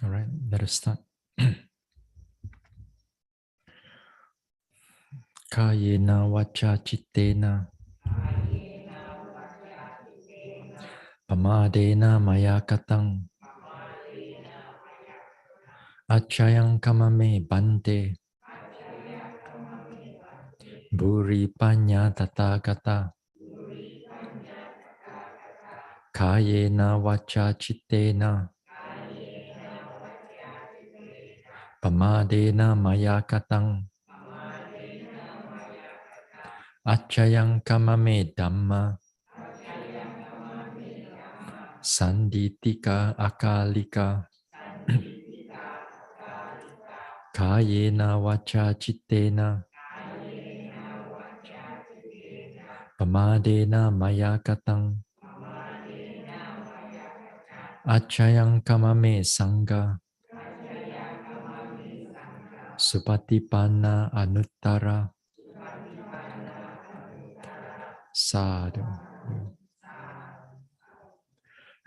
All right, let us start. Kayena vacha chittena pamadena maya katang achayang kamame bante buri panya tathagata kayena vacha chittena pamadena maya katang achayang kamame dhamma sanditika akalika kayena vacha chittena pamadena maya katang achayang kamame sangha supatipanna anuttara sadhu.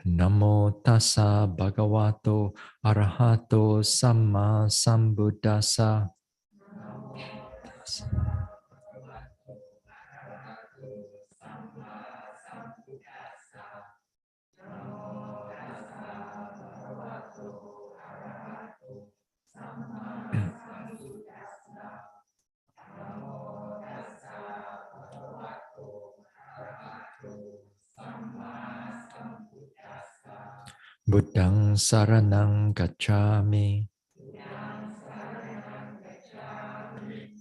Namo tassa bhagavato arahato samma sambuddhassa. Buddhang saranang gacchami.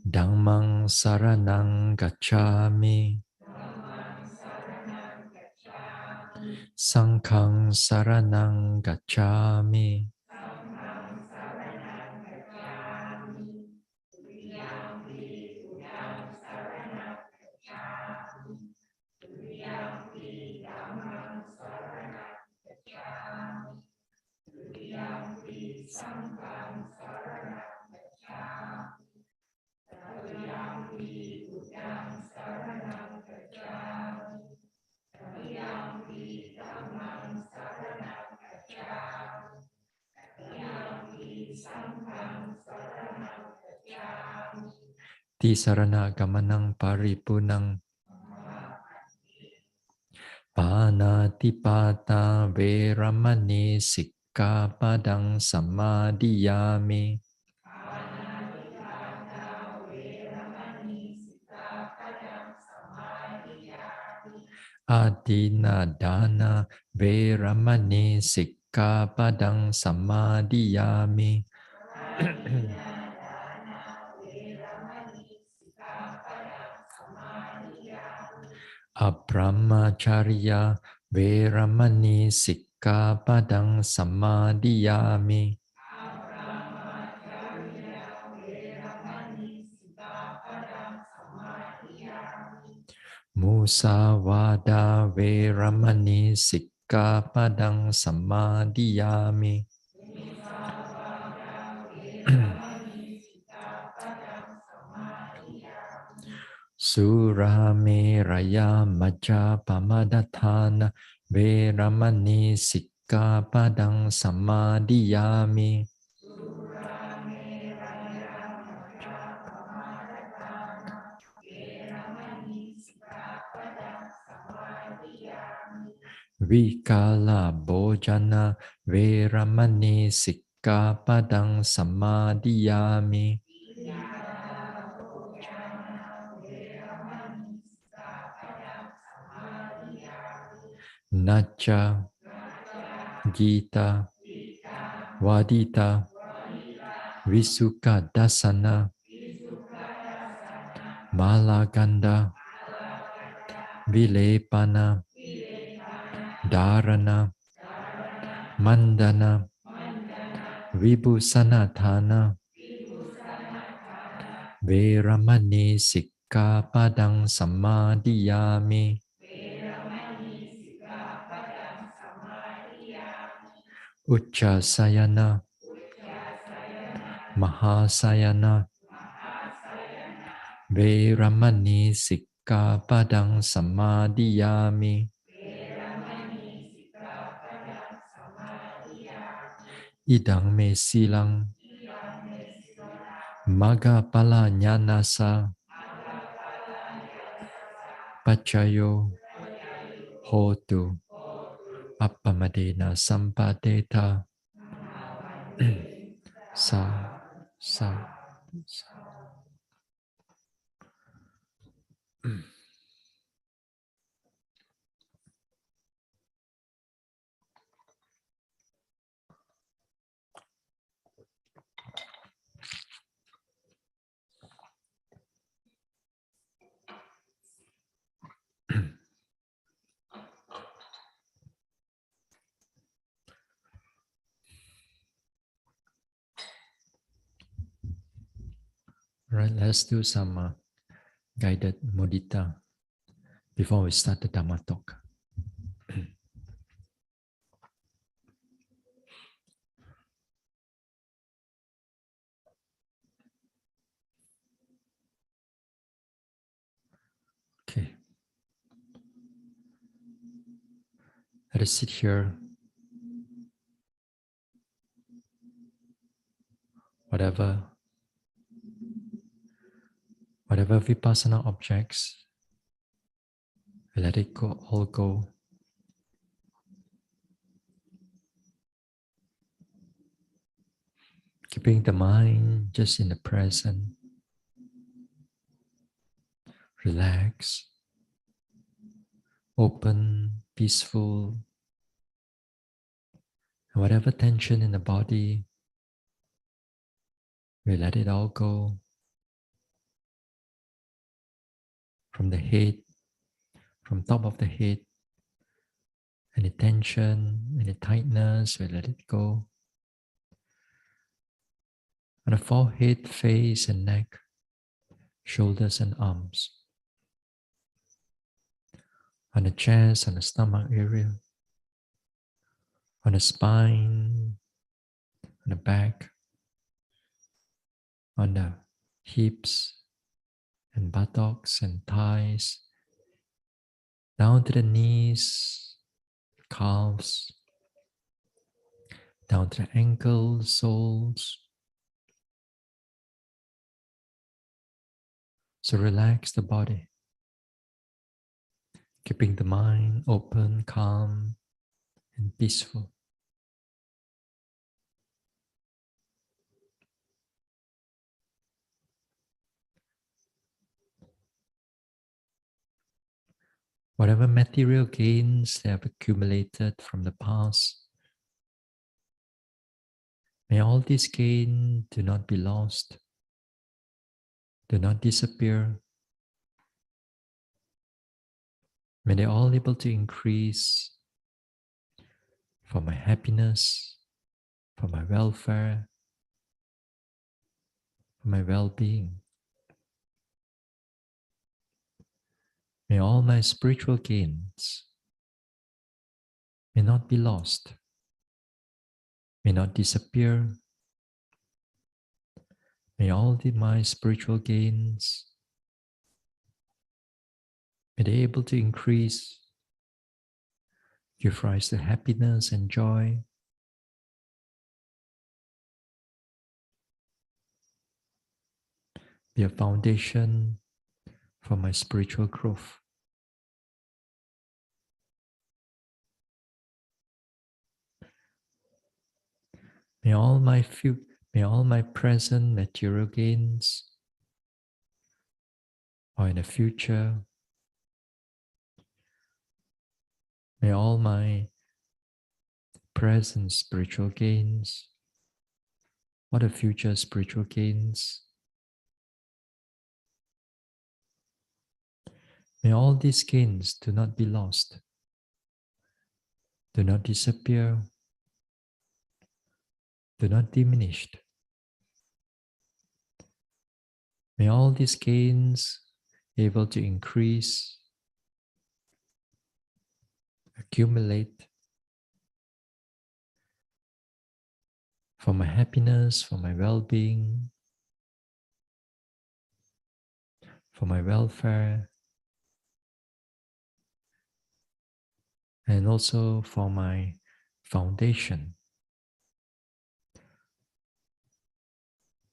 Dhammang saranang gacchami. Sanghang saranang gacchami. Tisarana gamanang paripunang panatipata veramani sikkhapadang samadhiyami. Adina dana veramani sikkhapadang samadhiyami. Abrahmacharya veramani sikkhapadang samadhiyami. Musavada veramani sikkhapadang samadhiyami. Surameraya majapamadatthana veramani sikkhapadang samadhiyami. Vikala bhojana veramani sikkhapadang samadhiyami. Nacha Gita Vadita Visuka Dasana Malaganda Vilepana Dharana Mandana Vibhusanatana Veramani sikkhapadang samadhiyami. Uchasayana Mahasayana Veramani sikkhapadang samadhiyami. idang me silang maga pala nyanasa pachayo hotu appamadena sampadeta sa sa sa. Right, let's do some guided mudita before we start the Dhamma talk. Okay, let us sit here. Whatever vipassana objects, we let it go, all go. Keeping the mind just in the present, relaxed, open, peaceful. And whatever tension in the body, we let it all go. From the head, from top of the head, any tension, any tightness, we let it go. On the forehead, face and neck, shoulders and arms. On the chest, on the stomach area, on the spine, on the back, on the hips and buttocks and thighs, down to the knees, calves, down to the ankles, soles. So relax the body, keeping the mind open, calm, and peaceful. Whatever material gains they have accumulated from the past, may all these gains do not be lost, do not disappear. May they all able to increase for my happiness, for my welfare, for my well-being. May all my spiritual gains may not be lost, may not disappear. May all my spiritual gains may they able to increase, give rise to happiness and joy. Be a foundation for my spiritual growth. May all my present material gains or in the future, may all my present spiritual gains or the future spiritual gains, may all these gains do not be lost, do not disappear, do not diminish. May all these gains be able to increase, accumulate for my happiness, for my well-being, for my welfare, and also for my foundation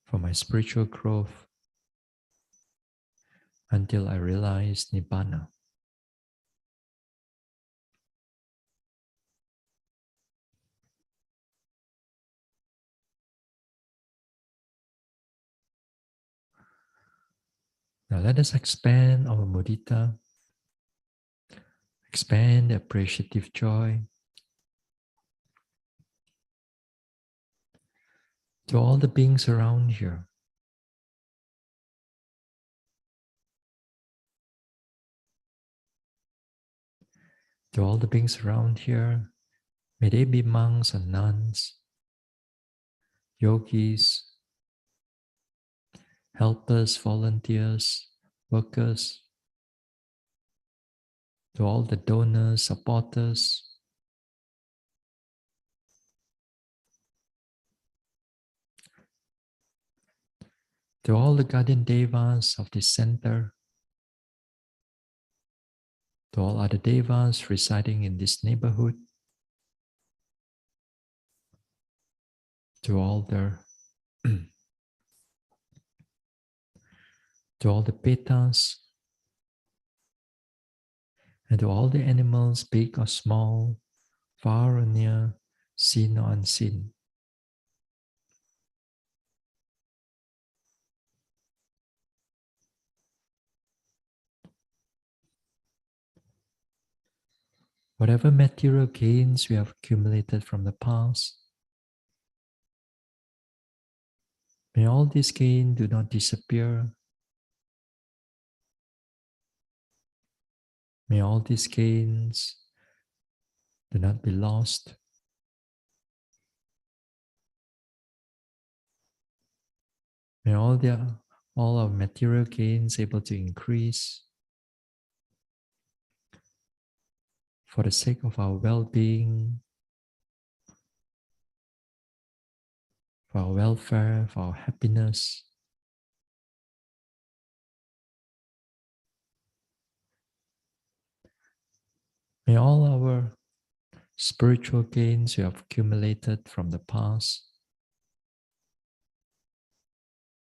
for my spiritual growth, until I realize Nibbana. Now let us expand our mudita, expand the appreciative joy to all the beings around here. To all the beings around here, may they be monks and nuns, yogis, helpers, volunteers, workers, to all the donors, supporters, to all the guardian devas of this center, to all other devas residing in this neighborhood, to all the to all the petas, and to all the animals, big or small, far or near, seen or unseen. Whatever material gains we have accumulated from the past, may all these gains do not disappear. May all these gains do not be lost. May all our material gains able to increase for the sake of our well-being, for our welfare, for our happiness. May all our spiritual gains we have accumulated from the past,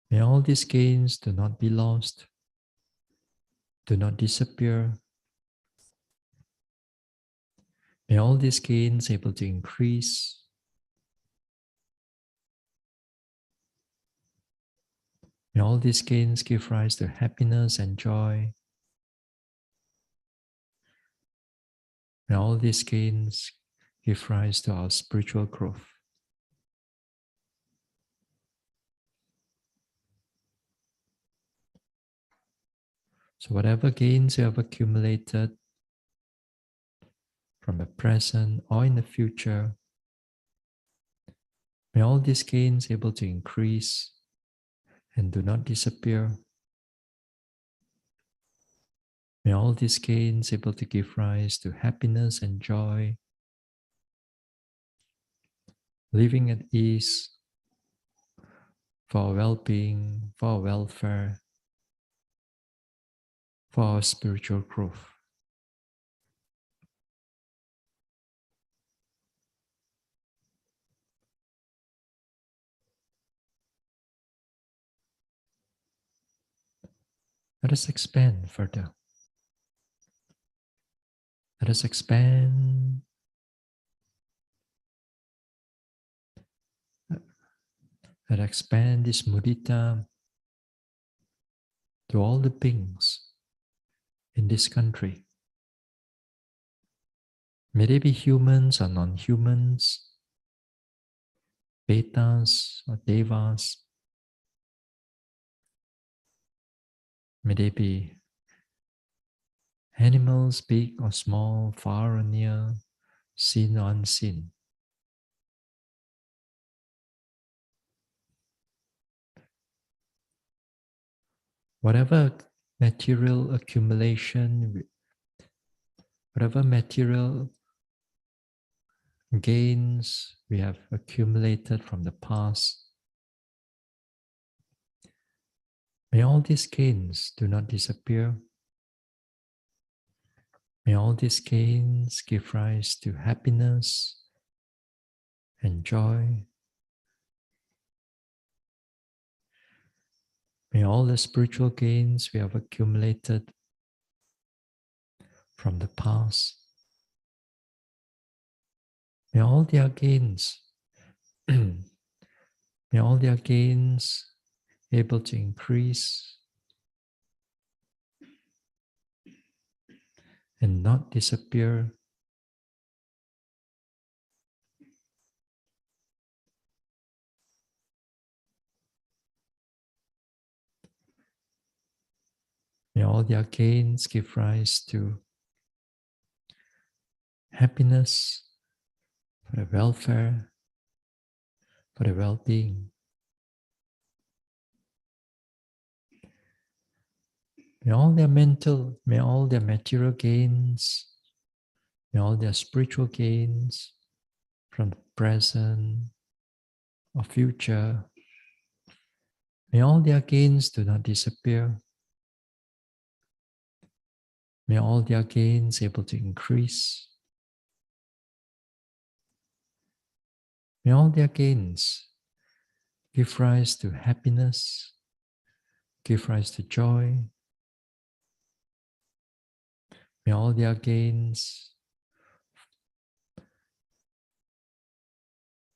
may all these gains do not be lost, do not disappear. May all these gains able to increase. May all these gains give rise to happiness and joy. May all these gains give rise to our spiritual growth. So whatever gains you have accumulated from the present or in the future, may all these gains able to increase and do not disappear. May all these gains able to give rise to happiness and joy, living at ease, for our well-being, for our welfare, for our spiritual growth. Let us expand further. Let us expand. Let us expand this mudita to all the beings in this country. May they be humans or non-humans, betas or devas. May they be animals, big or small, far or near, seen or unseen. Whatever material accumulation, whatever material gains we have accumulated from the past, may all these gains do not disappear. May all these gains give rise to happiness and joy. May all the spiritual gains we have accumulated from the past, may all their gains, may all their gains able to increase and not disappear. May all their gains give rise to happiness, for the welfare, for the well-being. May all their mental, may all their material gains, may all their spiritual gains from the present or future, may all their gains do not disappear. May all their gains able to increase. May all their gains give rise to happiness, give rise to joy. May all their gains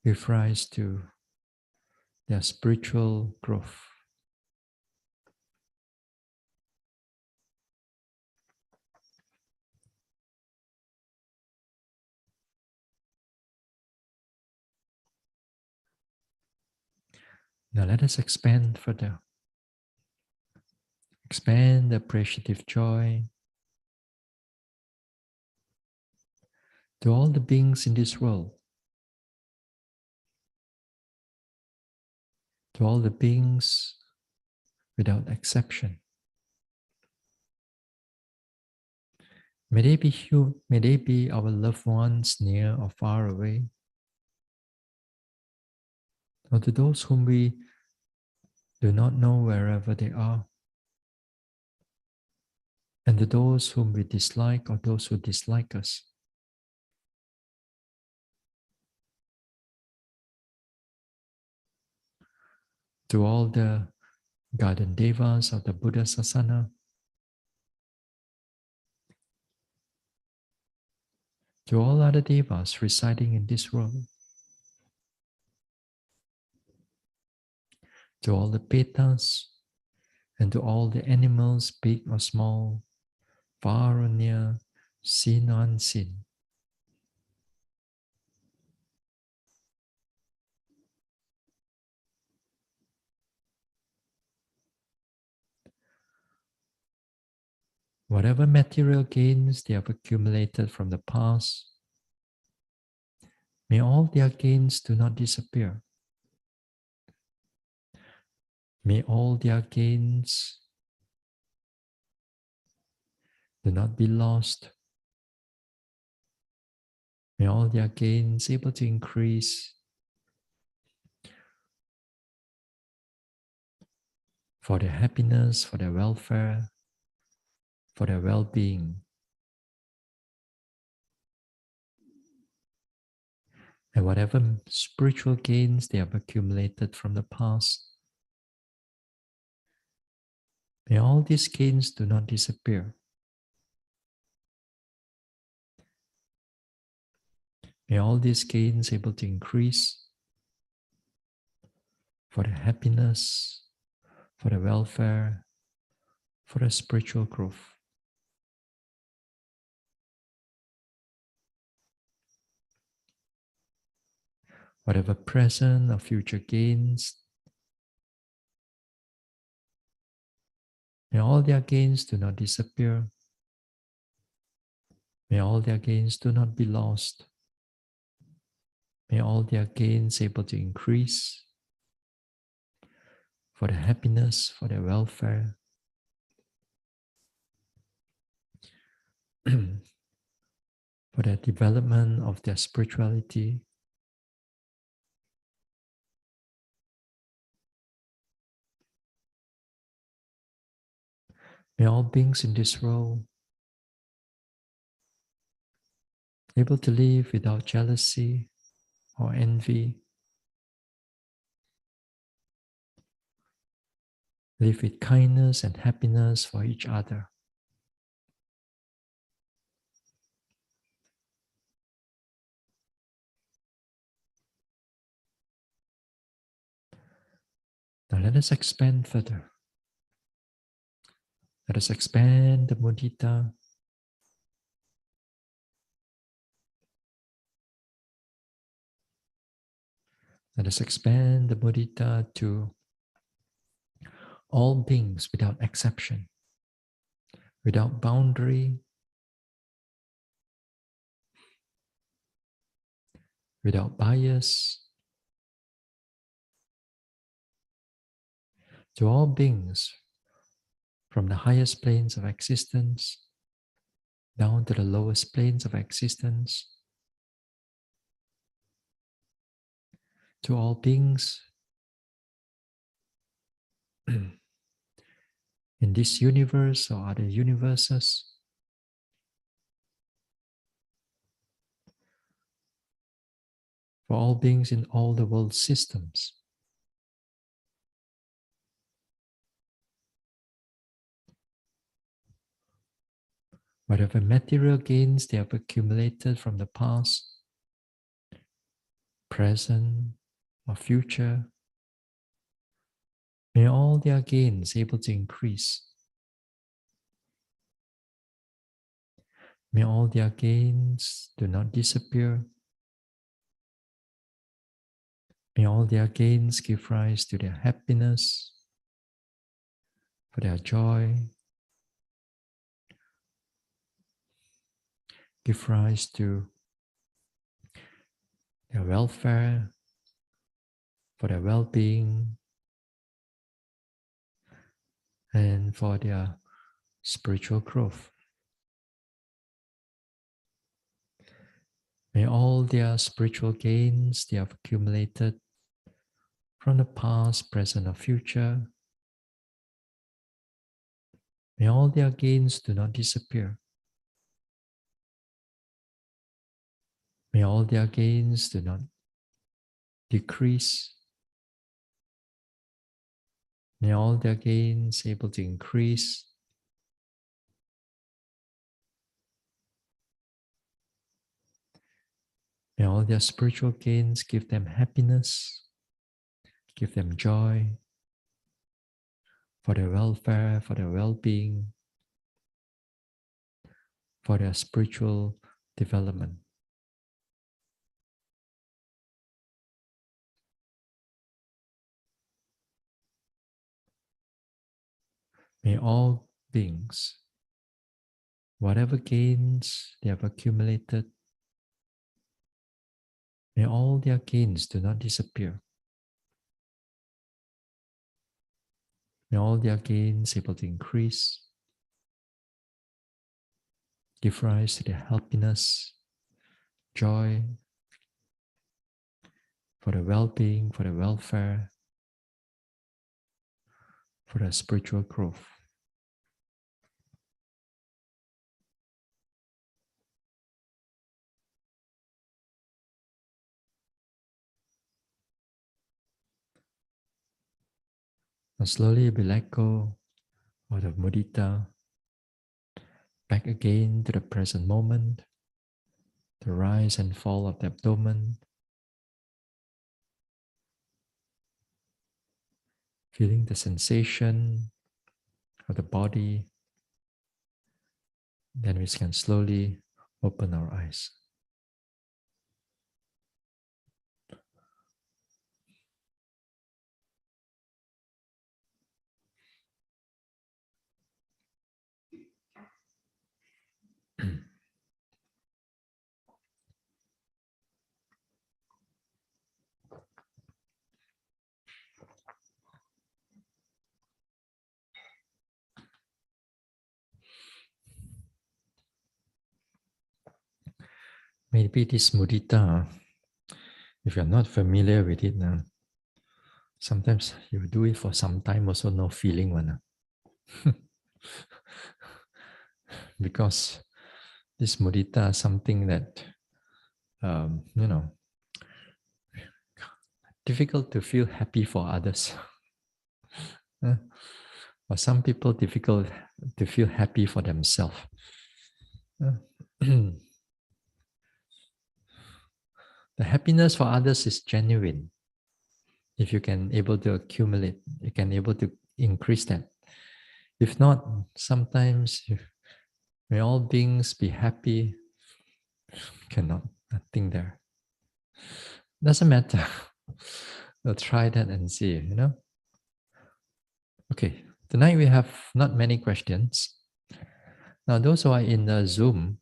give rise to their spiritual growth. Now let us expand further. Expand the appreciative joy to all the beings in this world, to all the beings without exception. May they be our loved ones near or far away, or to those whom we do not know wherever they are, and to those whom we dislike or those who dislike us. To all the garden devas of the Buddha Sasana, to all other devas residing in this world, to all the petas, and to all the animals, big or small, far or near, seen or unseen. Whatever material gains they have accumulated from the past, may all their gains do not disappear. May all their gains do not be lost. May all their gains able to increase for their happiness, for their welfare, for their well-being. And whatever spiritual gains they have accumulated from the past, may all these gains do not disappear. May all these gains able to increase for the happiness, for the welfare, for the spiritual growth. Whatever present or future gains, may all their gains do not disappear. May all their gains do not be lost. May all their gains able to increase for the happiness, for their welfare, for the development of their spirituality. May all beings in this world able to live without jealousy or envy, Live with kindness and happiness for each other. Now let us expand further. Let us expand the mudita. Let us expand the mudita to all beings without exception, without boundary, without bias, to all beings from the highest planes of existence down to the lowest planes of existence, to all beings in this universe or other universes, for all beings in all the world systems. Whatever material gains they have accumulated from the past, present, or future, may all their gains able to increase. May all their gains do not disappear. May all their gains give rise to their happiness, for their joy, give rise to their welfare, for their well-being, and for their spiritual growth. May all their spiritual gains they have accumulated from the past, present, or future, may all their gains do not disappear. May all their gains do not decrease. May all their gains able to increase. May all their spiritual gains give them happiness, give them joy, for their welfare, for their well-being, for their spiritual development. May all beings, whatever gains they have accumulated, may all their gains do not disappear. May all their gains able to increase, give rise to their happiness, joy, for their well-being, for their welfare, for their spiritual growth. And slowly we let go of the mudita, back again to the present moment, the rise and fall of the abdomen, feeling the sensation of the body. Then we can slowly open our eyes. Maybe this mudita, if you're not familiar with it, sometimes you do it for some time also no feeling one. Because this mudita is something that, difficult to feel happy for others. For some people, difficult to feel happy for themselves. The happiness for others is genuine. If you can able to accumulate, you can able to increase that. If not, sometimes may all beings be happy, cannot, nothing there. Doesn't matter. We'll try that and see, Okay, tonight we have not many questions. Now, those who are in the Zoom,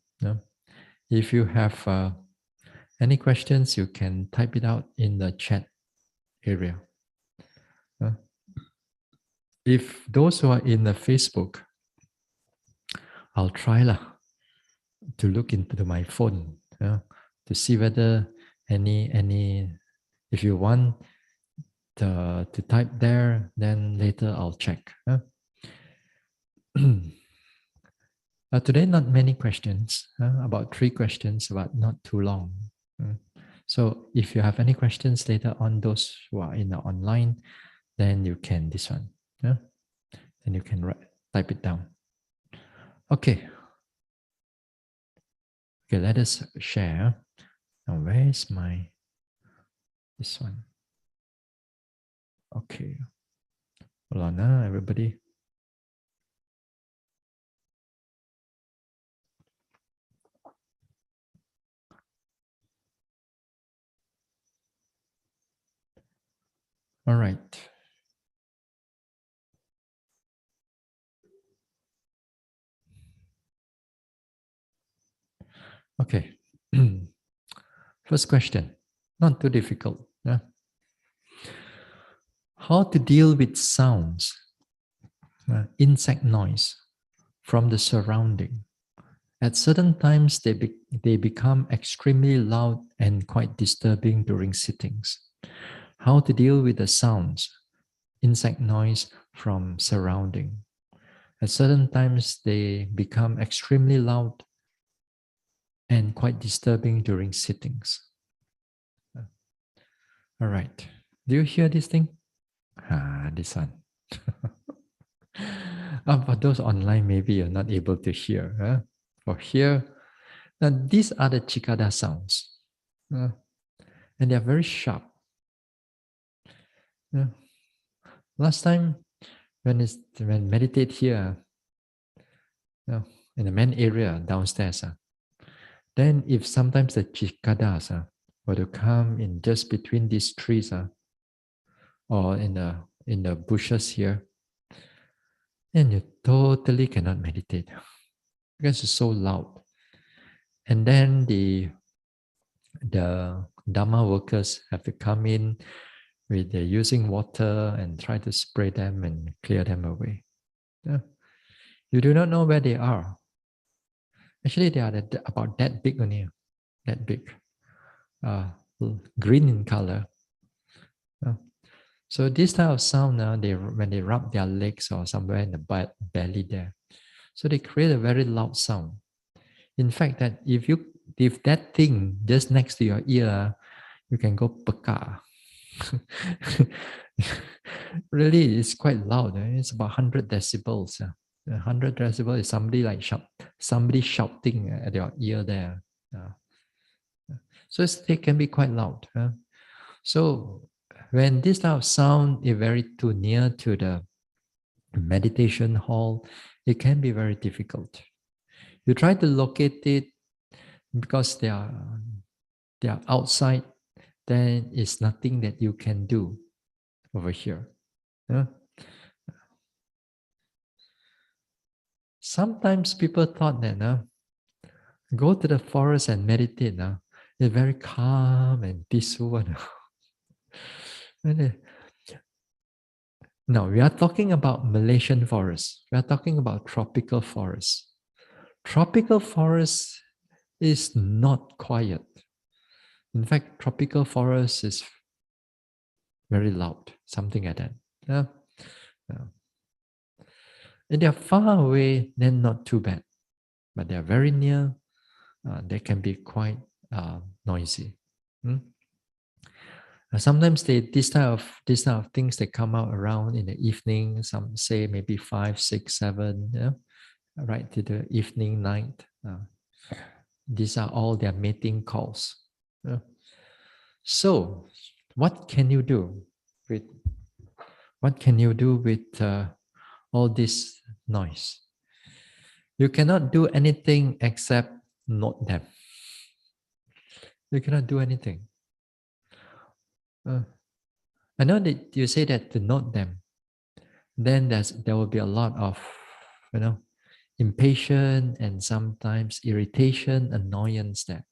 if you have any questions, you can type it out in the chat area. If those who are in the Facebook, I'll try to look into my phone to see whether any if you want to type there, then later I'll check. Today, not many questions, about 3 questions, but not too long. So if you have any questions later on, those who are in the online, then you can this one. Then you can type it down. Okay. Okay, let us share. Now, where is this one? Okay. Hold on, everybody. All right. Okay. First question, not too difficult. How to deal with sounds, insect noise from the surrounding. At certain times, they become extremely loud and quite disturbing during sittings. How to deal with the sounds, insect noise from surrounding. At certain times, they become extremely loud and quite disturbing during sittings. All right. Do you hear this thing? This one. For those online, maybe you're not able to hear. For here, now these are the cicada sounds. And they are very sharp. Last time, when meditate here, in the main area downstairs, then if sometimes the cicadas were to come in just between these trees, or in the bushes here, and you totally cannot meditate because it's so loud. And then the Dharma workers have to come in with using water and try to spray them and clear them away. You do not know where they are. Actually, they are about that big only, that big, green in color. So this type of sound, when they rub their legs or somewhere in the belly there, so they create a very loud sound. In fact, that if that thing just next to your ear, you can go peka. Really, it's quite loud. It's about 100 decibels. 100 decibels is somebody shouting at your ear there. So it can be quite loud. So when this type of sound is very too near to the meditation hall, it can be very difficult. You try to locate it because they are outside, then it's nothing that you can do over here. Sometimes people thought that go to the forest and meditate. It's very calm and peaceful. Now, we are talking about Malaysian forests. We are talking about tropical forests. Tropical forest is not quiet. In fact, tropical forest is very loud, something like that. And they are far away, then not too bad. But they are very near, they can be quite noisy. Sometimes this type of things they come out around in the evening. Some say maybe 5, 6, 7, right to the evening night. These are all their mating calls. So, what can you do with all this noise? You cannot do anything except note them. You cannot do anything. I know that you say that to note them, then there will be a lot of, impatience and sometimes irritation, annoyance there.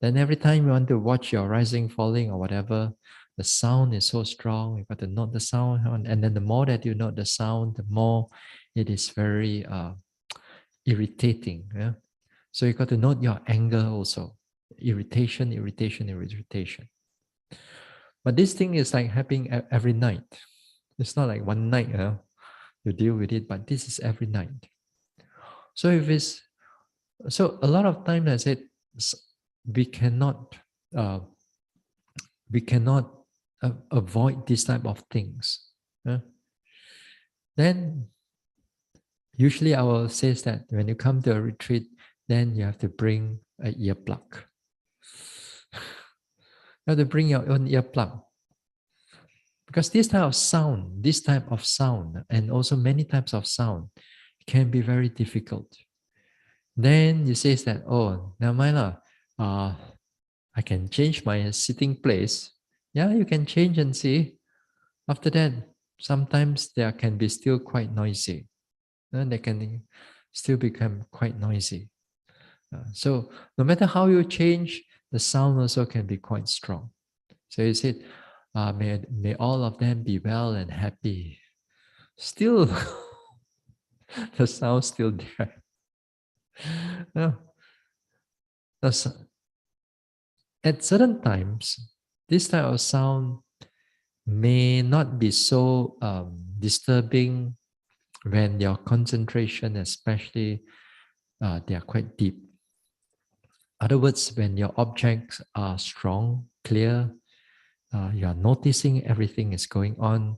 Then every time you want to watch your rising, falling, or whatever, the sound is so strong. You got to note the sound, and then the more that you note the sound, the more it is very irritating. Yeah? So you got to note your anger also, irritation, irritation, irritation. But this thing is like happening every night. It's not like one night you deal with it, but this is every night. So a lot of times I said we cannot uh, avoid this type of things. Then usually I will say that when you come to a retreat, then you have to bring an earplug. You have to bring your own earplug. Because this type of sound, and also many types of sound can be very difficult. Then you say that, oh, never mind lah. I can change my sitting place. Yeah, you can change and see. After that, sometimes there can be still quite noisy. They can still become quite noisy. So no matter how you change, the sound also can be quite strong. So you said, may all of them be well and happy. Still, the sound still there. No. At certain times, this type of sound may not be so disturbing when your concentration, especially, they are quite deep. In other words, when your objects are strong, clear, you are noticing everything is going on.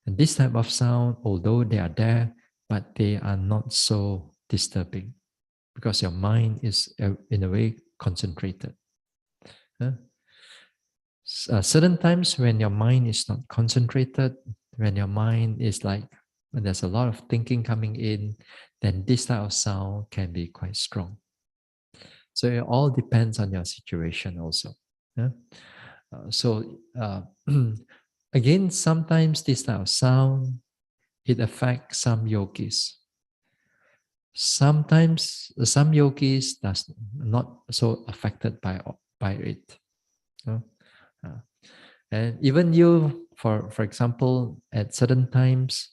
And this type of sound, although they are there, but they are not so disturbing because your mind is, in a way, concentrated. Certain times when your mind is not concentrated, when your mind is like, when there's a lot of thinking coming in, then this type of sound can be quite strong. So it all depends on your situation also. Again, sometimes this type of sound, it affects some yogis. Sometimes some yogis does not so affected by it. And even you, for example, at certain times,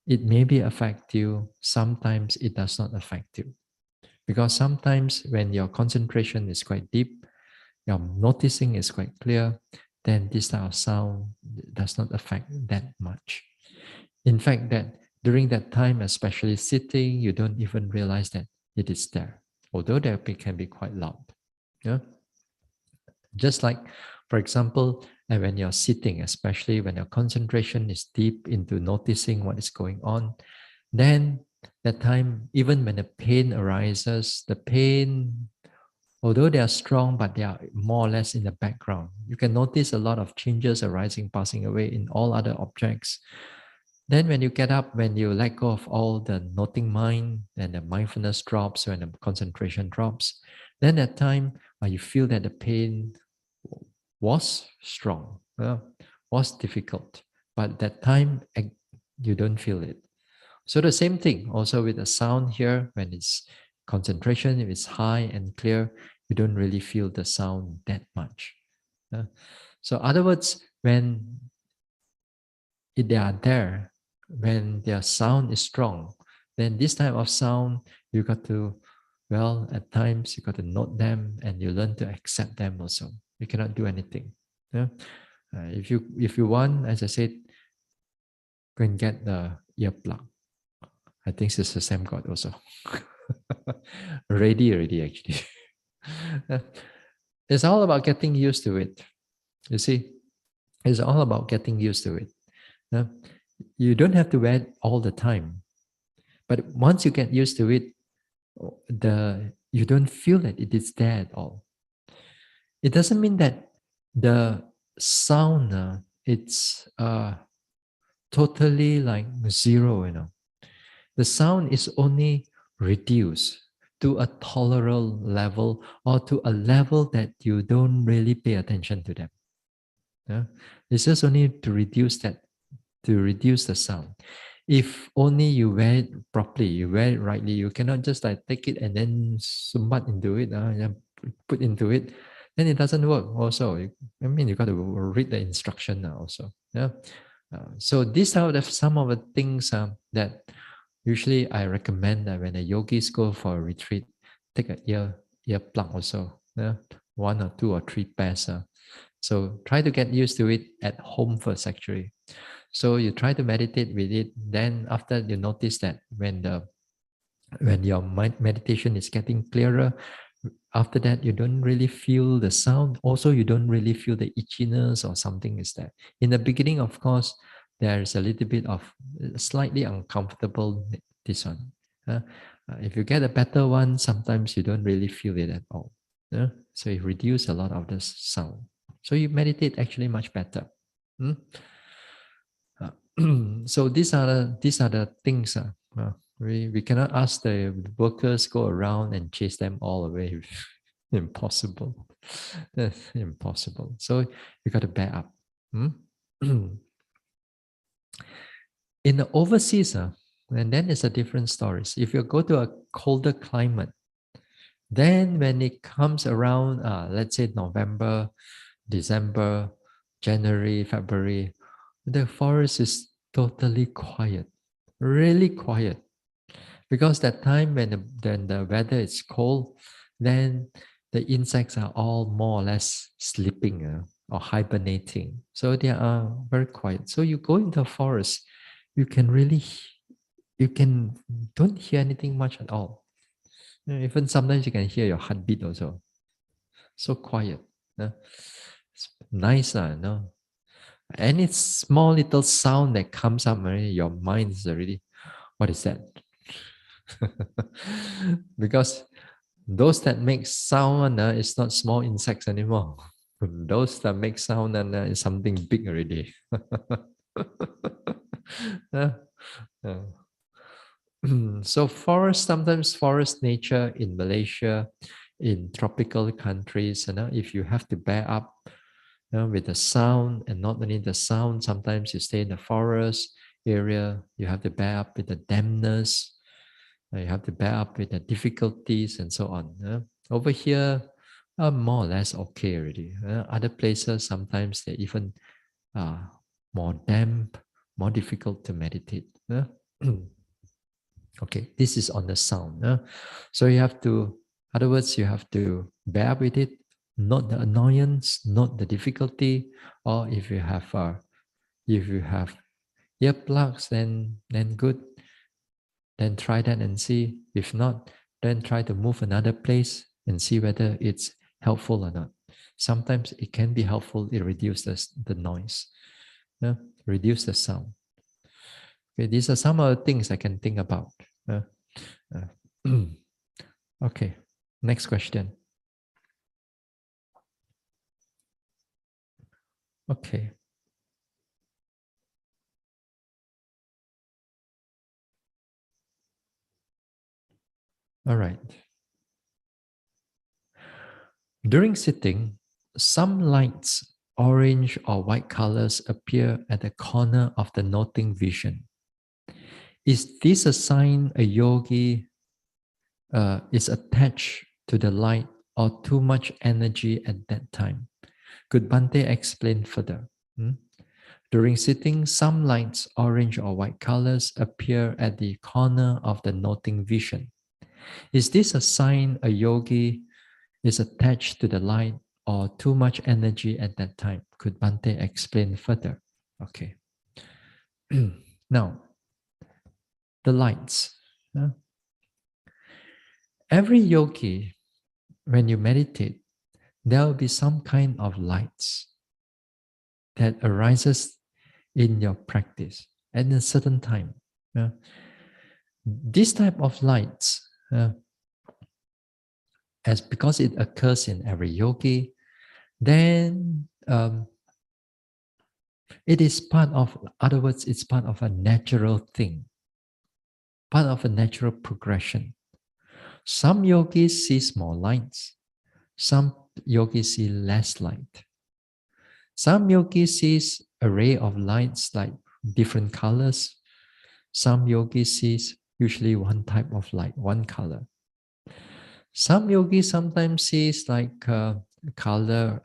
it maybe affect you. Sometimes it does not affect you. Because sometimes when your concentration is quite deep, your noticing is quite clear, then this type of sound does not affect that much. In fact, that during that time, especially sitting, you don't even realize that it is there, although it can be quite loud. Yeah. Just like, for example, when you're sitting, especially when your concentration is deep into noticing what is going on, then that time, even when the pain arises, the pain, although they are strong, but they are more or less in the background. You can notice a lot of changes arising, passing away in all other objects. Then when you get up, when you let go of all the noting mind, and the mindfulness drops, when the concentration drops, then at time you feel that the pain was strong, was difficult, but that time you don't feel it. So the same thing also with the sound here, when it's concentration, if it's high and clear, you don't really feel the sound that much. So in other words, when they are there, when their sound is strong, then this type of sound, you got to, at times you got to note them and you learn to accept them also. You cannot do anything. If you want, as I said, go and get the earplug. I think it's the same God also. Already actually. It's all about getting used to it. You see, It's all about getting used to it. Uh, you don't have to wear it all the time, but once you get used to it, you don't feel that it is there at all. It doesn't mean that the sound it's totally like zero. The sound is only reduced to a tolerable level, or to a level that you don't really pay attention to them. Yeah? It's just only to reduce that, to reduce the sound. If only you wear it properly, you wear it rightly, you cannot just like take it and then sumbat into it, yeah, put into it, then it doesn't work also. I mean, you got to read the instruction now also. Yeah. So these are some of the things that usually I recommend that when the yogis go for a retreat, take an ear plug also. Yeah. One or two or three pairs. So try to get used to it at home first, actually. So you try to meditate with it. Then after you notice that when your mind meditation is getting clearer, after that you don't really feel the sound. Also, you don't really feel the itchiness or something is there. In the beginning, of course, there is a little bit of slightly uncomfortable. This one. If you get a better one, sometimes you don't really feel it at all. So you reduce a lot of the sound. So you meditate actually much better. Hmm? Uh, so these are the things. We cannot ask the workers go around and chase them all away. Impossible. That's impossible. So you got to bear up. Hmm? In the overseas, and then it's a different story. So if you go to a colder climate, then when it comes around, let's say November, December, January, February, the forest is totally quiet, really quiet. Because that time when the weather is cold, then the insects are all more or less sleeping or hibernating. So they are very quiet. So you go into a forest, you can really, you can don't hear anything much at all. Even sometimes you can hear your heartbeat also. So quiet. It's nice, no? Any small little sound that comes up, your mind is already, what is that? Because those that make sound is not small insects anymore. Those that make sound is something big already. Uh, uh. So forest, sometimes forest nature in Malaysia, in tropical countries, if you have to bear up with the sound, and not only the sound, sometimes you stay in the forest area, you have to bear up with the dampness, you have to bear up with the difficulties and so on. Over here, more or less okay already. Other places, sometimes they even more damp, more difficult to meditate. Okay, this is on the sound. So you have to, other words, you have to bear with it, not the annoyance, not the difficulty. Or if you have earplugs, then good. Then try that and see. If not, then try to move another place and see whether it's helpful or not. Sometimes it can be helpful. It reduces the noise, reduce the sound. Okay, these are some of the things I can think about. Uh, okay, next question. Okay, all right. During sitting, some lights, orange or white colors, appear at the corner of the noting vision. Is this a sign a yogi is attached to the light or too much energy at that time? Could Bhante explain further? Hmm? During sitting, some lights, orange or white colors, appear at the corner of the noting vision. Is this a sign a yogi is attached to the light or too much energy at that time? Could Bhante explain further? Okay. Now, the lights. Every yogi, when you meditate, there will be some kind of lights. that arises in your practice at a certain time. This type of lights, as because it occurs in every yogi, then it is part of, in other words, it's part of a natural thing, part of a natural progression. Some yogis see more lights, some yogis see less light. Some yogis sees array of lights like different colors. Some yogis sees usually one type of light, one color. Some yogis sometimes sees like color,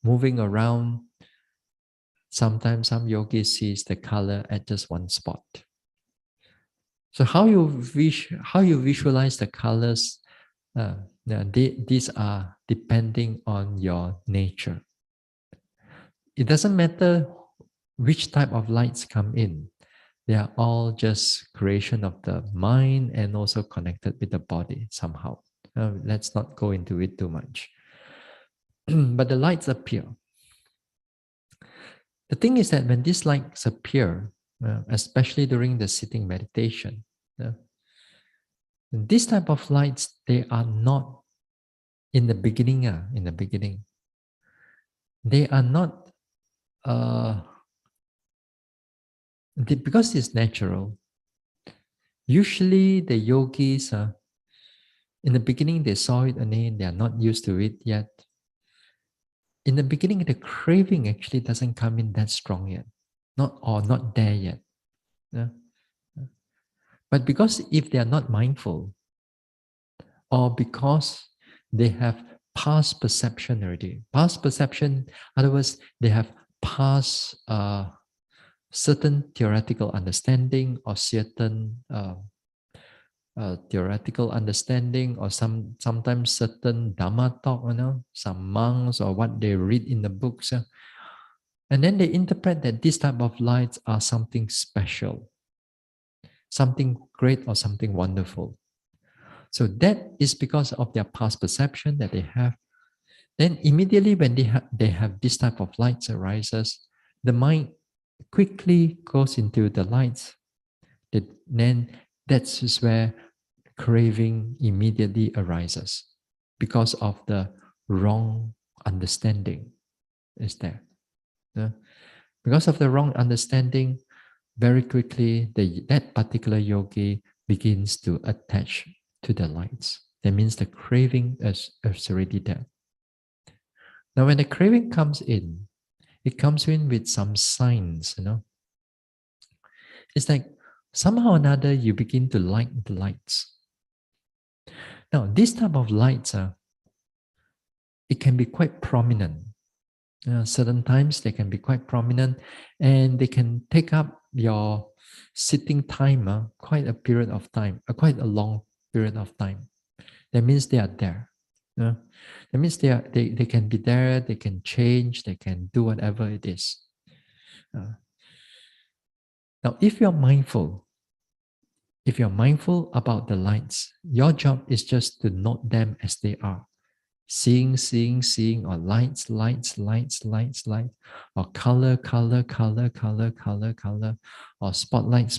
moving around. Sometimes some yogis sees the color at just one spot. So how you visualize the colors, these are depending on your nature. It doesn't matter which type of lights come in. They are all just creation of the mind and also connected with the body somehow. Let's not go into it too much. But the lights appear. The thing is that when these lights appear, especially during the sitting meditation, this type of lights, they are not in the beginning. They are not, because it's natural. Usually the yogis, in the beginning they saw it and then they are not used to it yet. In the beginning, the craving actually doesn't come in that strong yet, not there yet. Yeah? But because if they are not mindful, or because they have past perception already, past perception, in other words, they have past certain theoretical understanding or certain theoretical understanding, or sometimes certain Dhamma talk, some monks or what they read in the books. And then they interpret that this type of lights are something special, something great or something wonderful. So that is because of their past perception that they have. Then immediately when they have this type of lights arises, the mind quickly goes into the lights. Then that's where craving immediately arises because of the wrong understanding is there. Because of the wrong understanding, very quickly that particular yogi begins to attach to the lights. That means the craving is already there. Now when the craving comes in, it comes in with some signs, It's like somehow or another you begin to like the lights. Now this type of lights, it can be quite prominent. Certain times they can be quite prominent and they can take up your sitting time quite a period of time, quite a long period of time. That means they are there. That means they can be there, they can change, they can do whatever it is. Now, if you're mindful about the lights, your job is just to note them as they are. Seeing, or lights, or color, or spotlight,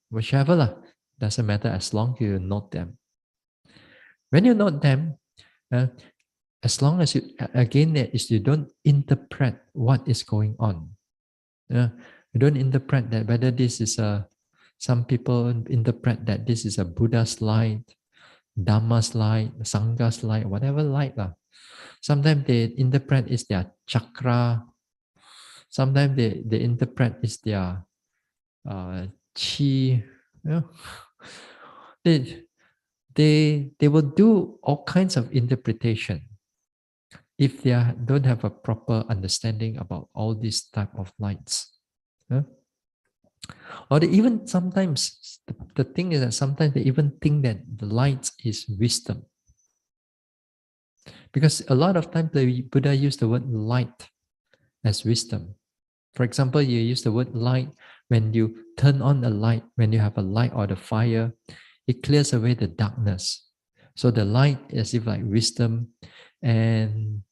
whichever lah. Doesn't matter as long as you note them. When you note them, as long as you don't interpret what is going on. You don't interpret that whether this is some people interpret that this is a Buddha's light, Dhamma's light, Sangha's light, whatever light. Sometimes they interpret is their chakra. Sometimes they interpret is their chi. They will do all kinds of interpretation if they don't have a proper understanding about all these type of lights. Or they even sometimes, the thing is that sometimes they even think that the light is wisdom. Because a lot of times the Buddha used the word light as wisdom. For example, you use the word light when you turn on a light, when you have a light or the fire, it clears away the darkness. So the light is if like wisdom, and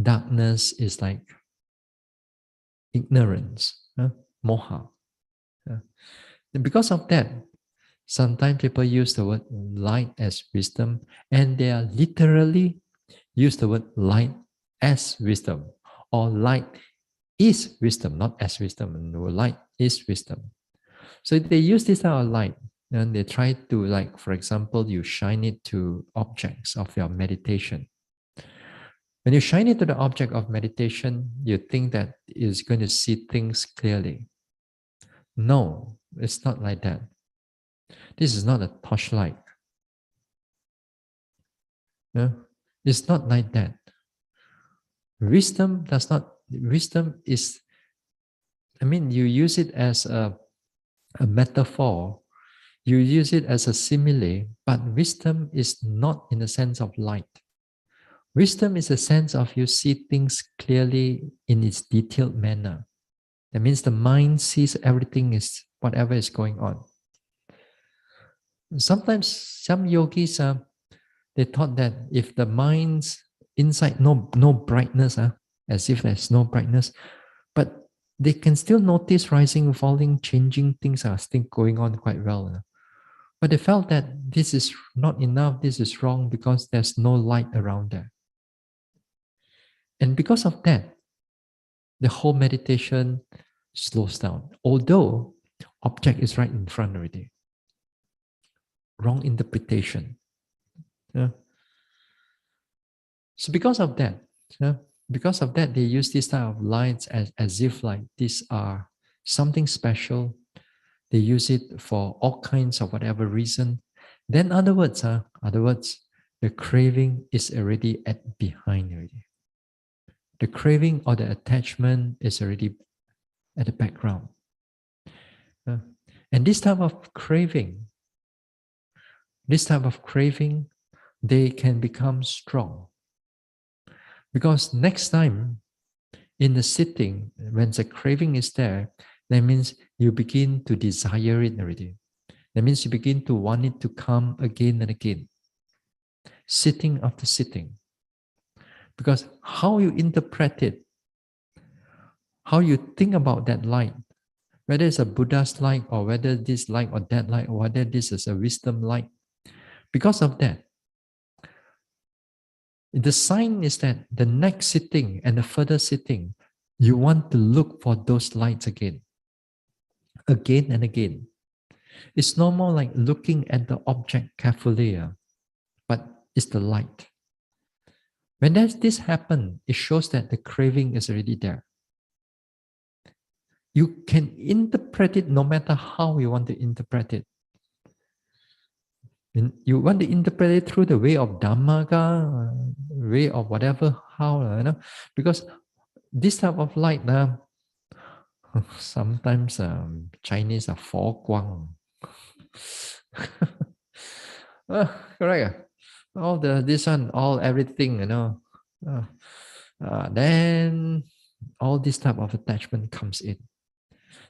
darkness is like ignorance, moha. And because of that, sometimes people use the word light as wisdom, and they are literally use the word light as wisdom, or light is wisdom, not as wisdom. No, light is wisdom. So they use this type of light, and they try to, like, for example, you shine it to objects of your meditation. When you shine it to the object of meditation, you think that it's going to see things clearly. No, it's not like that. This is not a torchlight. Yeah? It's not like that. Wisdom is, you use it as a metaphor, you use it as a simile, but wisdom is not in the sense of light. Wisdom is a sense of you see things clearly in its detailed manner. That means the mind sees everything is whatever is going on. Sometimes some yogis, they thought that if the mind's inside no brightness, as if there's no brightness, but they can still notice rising, falling, changing things are still going on quite well. But they felt that this is not enough, this is wrong because there's no light around there. And because of that, the whole meditation slows down. Although object is right in front already. Wrong interpretation. Yeah. So because of that, they use this type of lights as if like these are something special. They use it for all kinds of whatever reason. Then other words, the craving is already at behind already. The craving or the attachment is already at the background. And this type of craving, they can become strong. Because next time in the sitting, when the craving is there, that means you begin to desire it already. That means you begin to want it to come again and again, sitting after sitting. Because how you interpret it, how you think about that light, whether it's a Buddha's light or whether this light or that light, or whether this is a wisdom light, because of that, the sign is that the next sitting and the further sitting, you want to look for those lights again and again. It's no more like looking at the object carefully, but it's the light. When this happens, it shows that the craving is already there. You can interpret it no matter how you want to interpret it. You want to interpret it through the way of Dhamma, way of whatever, how, because this type of light, sometimes Chinese are 佛光. Correct. All this one, everything, then all this type of attachment comes in.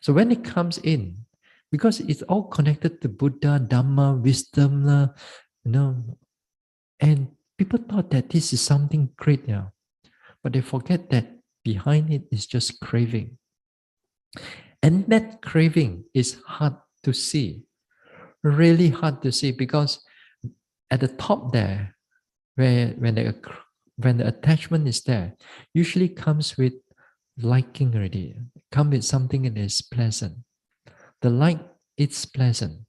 So when it comes in, because it's all connected to Buddha, Dhamma, wisdom, and people thought that this is something great, but they forget that behind it is just craving. And that craving is hard to see, really hard to see, because at the top there, when the attachment is there, usually comes with liking already, come with something that is pleasant. The light, it's pleasant.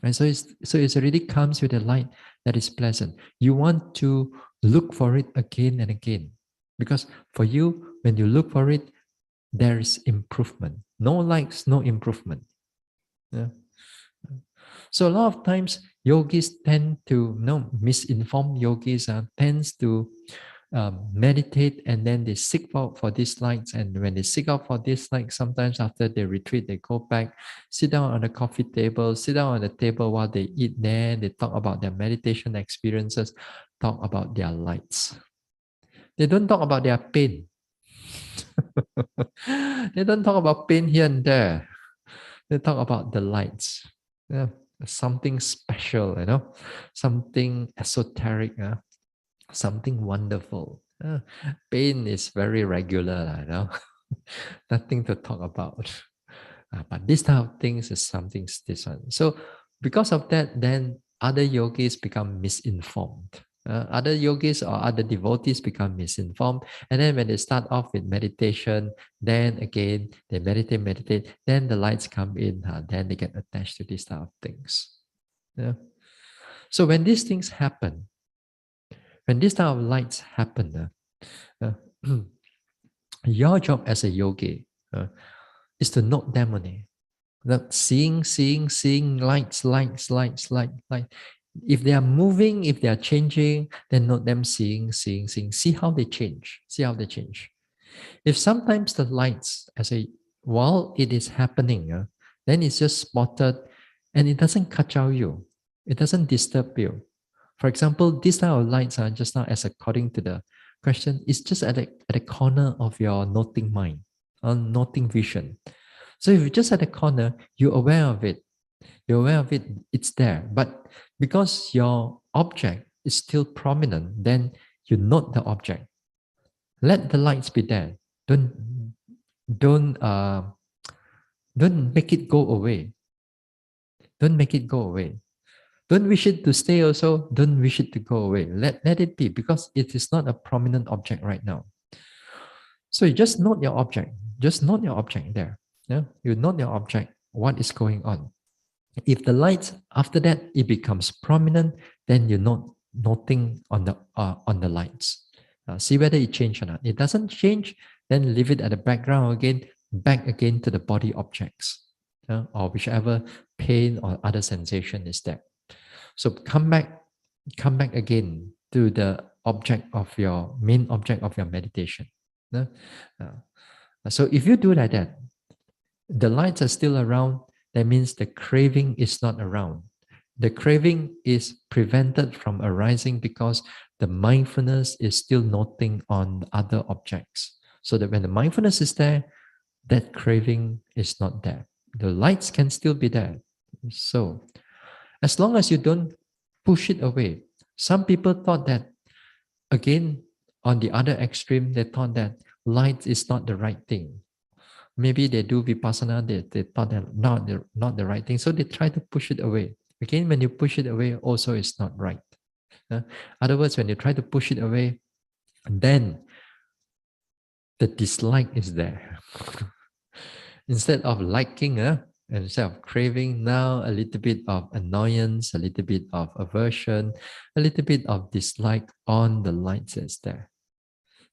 And so it already comes with a light that is pleasant. You want to look for it again and again. Because for you, when you look for it, there is improvement. No likes, no improvement. Yeah. So a lot of times, yogis tend to, misinformed yogis tends to meditate, and then they seek out for these lights. And when they seek out for these lights, sometimes after they retreat, they go back, sit down on the coffee table, sit down on the table while they eat. Then they talk about their meditation experiences, talk about their lights. They don't talk about their pain. They don't talk about pain here and there. They talk about the lights. Yeah, something special, something esoteric, something wonderful. Uh, Pain is very regular, you know. Nothing to talk about. But this type of things is something different. So because of that, then other yogis become misinformed. Other yogis or other devotees become misinformed. And then when they start off with meditation, then again, they meditate, then the lights come in, then they get attached to these type of things. Yeah. So when these things happen, when these type of lights happen, your job as a yogi is to note them only. That seeing light. If they are moving, if they are changing, then note them seeing. See how they change. See how they change. If sometimes the lights, while it is happening, then it's just spotted and it doesn't kacau you. It doesn't disturb you. For example, these type of lights are just now, as according to the question, it's just at the corner of your noting mind, noting vision. So if you're just at the corner, you're aware of it. You're aware of it, it's there. But because your object is still prominent, then you note the object. Let the lights be there. Don't uh, don't make it go away. Don't make it go away. Don't wish it to stay also. Don't wish it to go away. Let it be, because it is not a prominent object right now. So you just note your object. Just note your object there. Yeah? You note your object, what is going on. If the lights after that it becomes prominent, then you noting on the lights. See whether it changed or not. It doesn't change, then leave it at the background again, back again to the body objects, or whichever pain or other sensation is there. So come back again to the object of your main object of your meditation. So if you do like that, the lights are still around, that means the craving is not around. The craving is prevented from arising because the mindfulness is still noting on other objects. So that when the mindfulness is there, that craving is not there. The lights can still be there. So, as long as you don't push it away, some people thought that, again, on the other extreme, they thought that light is not the right thing. Maybe they do vipassana, they thought that not the right thing, so they try to push it away. Again, when you push it away, also it's not right. Other words, when you try to push it away, then the dislike is there. Instead of liking, instead of craving, now a little bit of annoyance, a little bit of aversion, a little bit of dislike on the lights is there.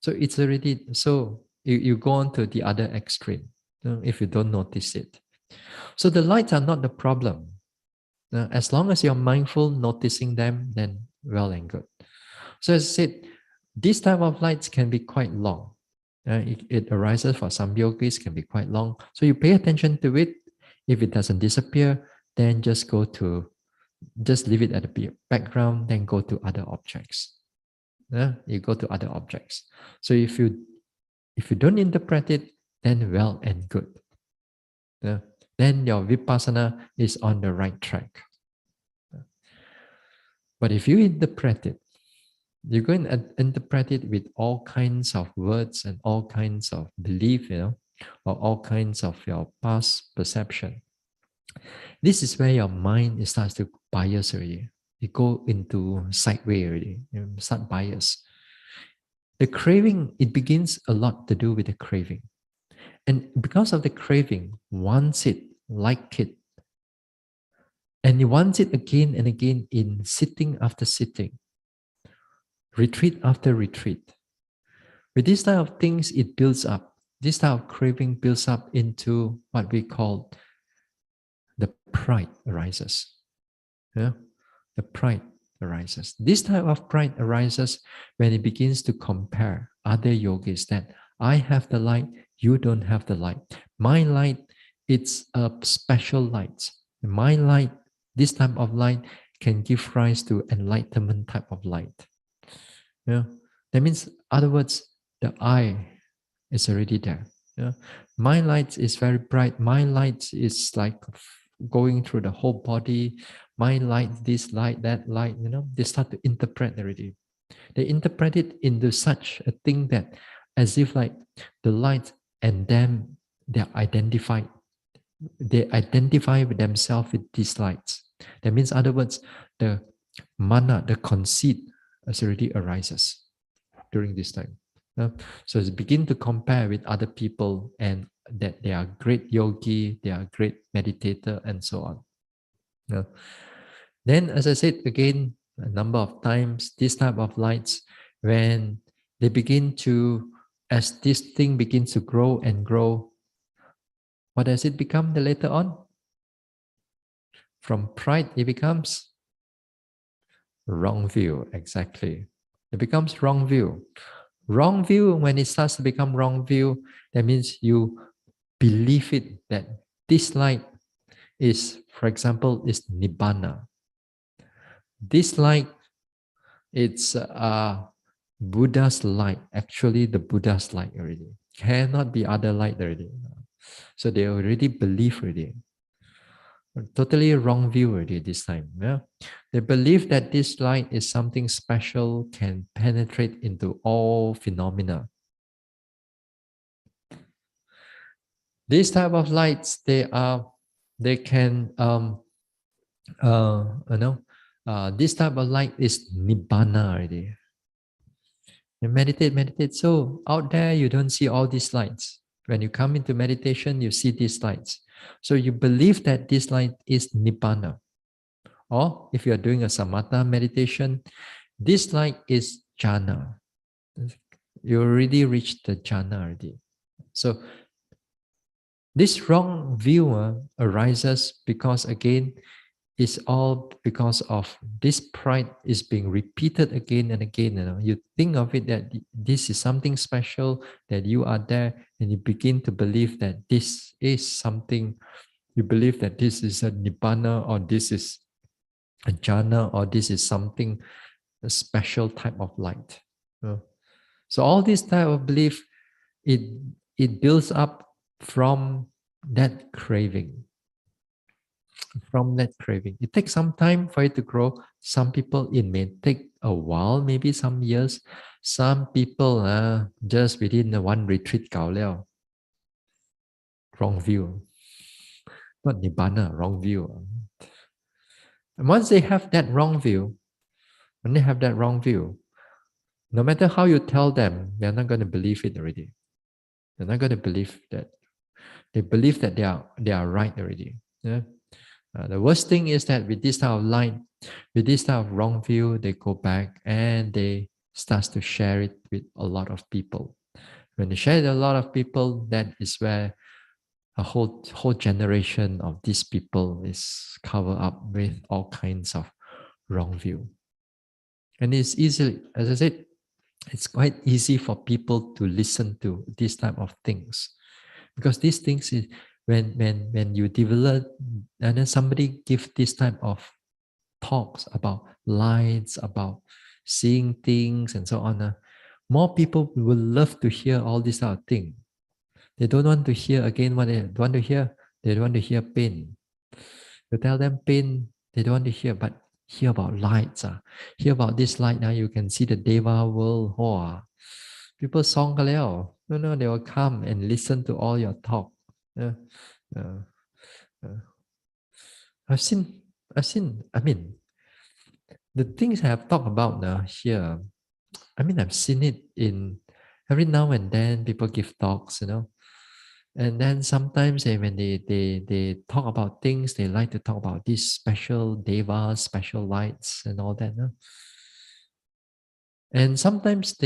So it's already, so you go on to the other extreme, if you don't notice it. So the lights are not the problem. As long as you're mindful, noticing them, then well and good. So as I said, this type of lights can be quite long. It arises for some yogis, can be quite long. So you pay attention to it. If it doesn't disappear, then just leave it at the background, then go to other objects. You go to other objects. So if you don't interpret it, then well and good. Then your vipassana is on the right track. But if you interpret it, you're going to interpret it with all kinds of words and all kinds of belief, or all kinds of your past perception. This is where your mind starts to bias already. You go into sideway already. You start bias. The craving, it begins a lot to do with the craving. And because of the craving, wants it, like it, and you want it again and again in sitting after sitting, retreat after retreat. With these type of things, it builds up. This type of craving builds up into what we call the pride arises. Yeah? The pride arises. This type of pride arises when it begins to compare other yogis, that I have the light, you don't have the light. My light, it's a special light. My light, this type of light, can give rise to enlightenment type of light. Yeah? That means, other words, the I is already there. Yeah? My light is very bright. My light is like going through the whole body. My light, this light, that light, they start to interpret already. They interpret it into such a thing that as if like the light and them, they're identified. They identify with themselves with these lights. That means, other words, the mana, the conceit, has already arises during this time. So it's begin to compare with other people and that they are great yogi, they are great meditator, and so on. Yeah. Then, as I said again, a number of times, this type of lights, when they begin to, as this thing begins to grow and grow, what does it become the later on? From pride, it becomes wrong view. Exactly. It becomes wrong view. Wrong view, when it starts to become wrong view, that means you believe it that this light is, for example, is Nibbana. This light, it's Buddha's light. Actually, the Buddha's light already. Cannot be other light already. So they already believe already. Totally wrong view already this time. Yeah? They believe that this light is something special, can penetrate into all phenomena. These type of lights, they can, this type of light is Nibbana already. You meditate. So out there, you don't see all these lights. When you come into meditation, you see these lights. So you believe that this light is Nibbana. Or if you are doing a samatha meditation, this light is jhana. You already reached the jhana already. So this wrong view arises because, again, it's all because of this pride is being repeated again and again. You think of it that this is something special, that you are there, and you begin to believe that this is something. You believe that this is a nibbana, or this is a jhana, or this is something, a special type of light. So all this type of belief, it builds up from that craving. From that craving, it takes some time for it to grow. Some people, it may take a while, maybe some years. Some people just within the one retreat 搞了. Wrong view. Not nibbana, wrong view. And once they have that wrong view, no matter how you tell them, they're not going to believe it already. They're not going to believe that. They believe that they are right already. Yeah? The worst thing is that with this type of light, with this type of wrong view, they go back and they start to share it with a lot of people. When they share it with a lot of people, that is where a whole generation of these people is covered up with all kinds of wrong view. And it's easily, as I said, it's quite easy for people to listen to these type of things, because these things is when you develop, and then somebody give this type of talks about lights, about seeing things and so on, more people will love to hear all these type of thing. They don't want to hear again what they want to hear. They don't want to hear pain. You tell them pain, they don't want to hear, but hear about lights. Hear about this light now, you can see the Deva world. People song ka liao. No, they will come and listen to all your talk. Uh, uh, uh. I've seen, I mean, the things I have talked about now here, I mean, I've seen it in every now and then people give talks, and then sometimes when they talk about things, they like to talk about these special devas, special lights, and all that. And sometimes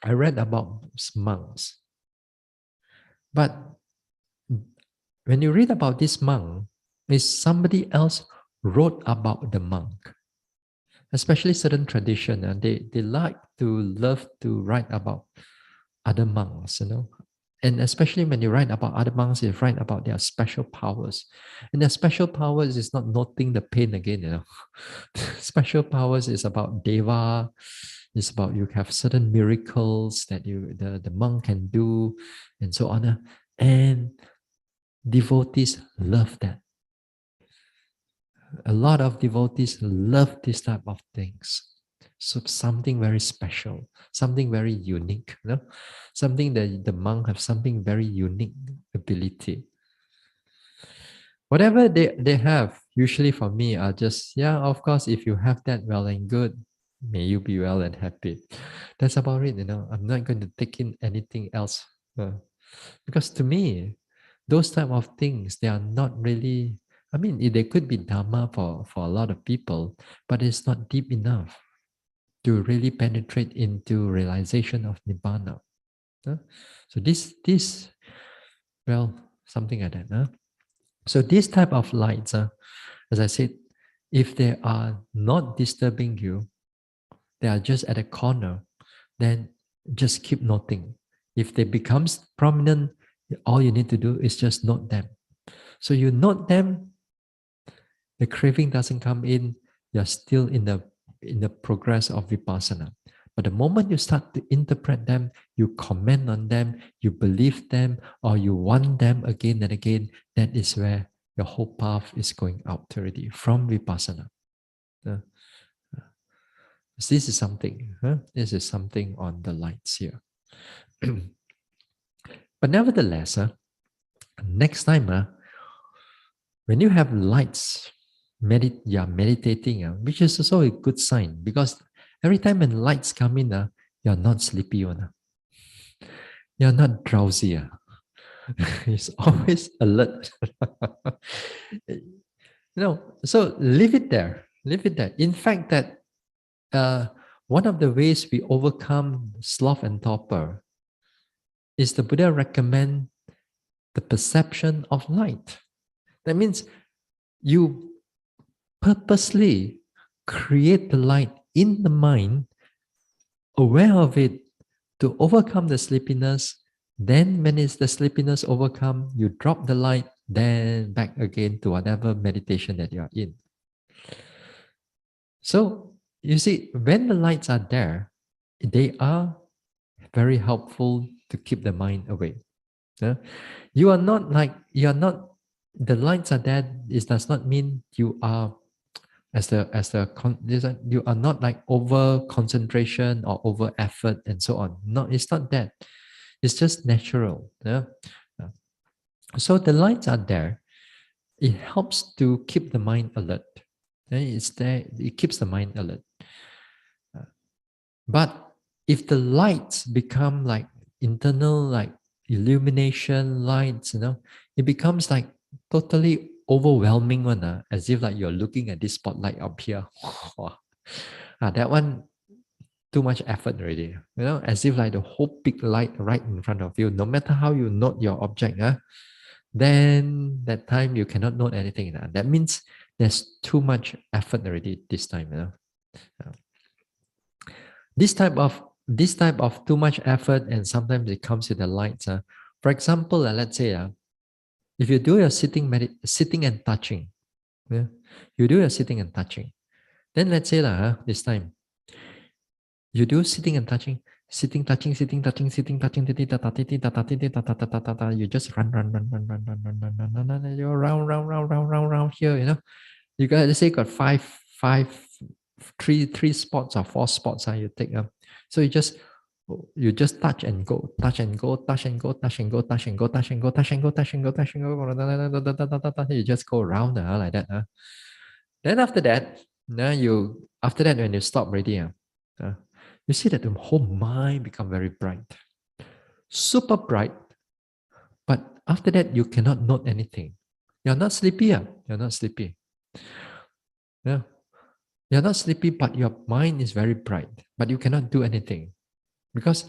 I read about monks, but when you read about this monk, is somebody else wrote about the monk, especially certain tradition, and they love to write about other monks, and especially when you write about other monks, you write about their special powers, and their special powers is not noting the pain again. Special powers is about deva. It's about you have certain miracles that the monk can do, and so on. And devotees love that. A lot of devotees love this type of things. So something very special, something very unique, you know? Something that the monk have something very unique ability. Whatever they have, usually for me are just, yeah, of course, if you have that, well and good. May you be well and happy. That's about it, you know. I'm not going to take in anything else. Because to me, those type of things, they are not really, I mean, they could be dharma for a lot of people, but it's not deep enough to really penetrate into realization of nibbana. So this, well, something like that. So this type of lights, as I said, if they are not disturbing you, they are just at a corner, then just keep noting. If they becomes prominent, all you need to do is just note them. So you note them, the craving doesn't come in, you're still in the progress of vipassana. But the moment you start to interpret them, you comment on them, you believe them, or you want them again and again, that is where your whole path is going out already from vipassana. Uh, this is something. This is something on the lights here. But nevertheless, next time, when you have lights, you're meditating, which is also a good sign because every time when lights come in, you're not sleepy. You're not drowsy. It's always alert. So leave it there. Leave it there. In fact, that one of the ways we overcome sloth and torpor is the Buddha recommend the perception of light. That means you purposely create the light in the mind, aware of it to overcome the sleepiness. Then when it's the sleepiness overcome, you drop the light, then back again to whatever meditation that you're in. So you see, when the lights are there, they are very helpful to keep the mind awake. You are not the lights are there. It does not mean you are you are not like over concentration or over effort and so on. No, it's not that. It's just natural. Uh, So the lights are there. It helps to keep the mind alert. It's there. It keeps the mind alert. But if the lights become like internal, like illumination lights, it becomes like totally overwhelming one, as if like you're looking at this spotlight up here. That one too much effort already. As if like the whole big light right in front of you. No matter how you note your object, then that time you cannot note anything. That means there's too much effort already this time. Uh, this type of too much effort, and sometimes it comes with the lights. For example, let's say if you do your sitting and touching, you do your sitting and touching. Then let's say this time you do sitting and touching, sitting, touching, sitting, touching, sitting, touching, you just run, you're round here, You got, let's say, got three spots or four spots you take. So you just touch and go, touch and go, touch and go, touch and go, touch and go, touch and go, touch and go, touch and go, touch and go, you just go around like that. Then after that, when you stop already, you see that the whole mind become very bright, super bright. But after that, you cannot note anything. You're not sleepy. You're not sleepy. Yeah. You're not sleepy, but your mind is very bright. But you cannot do anything. Because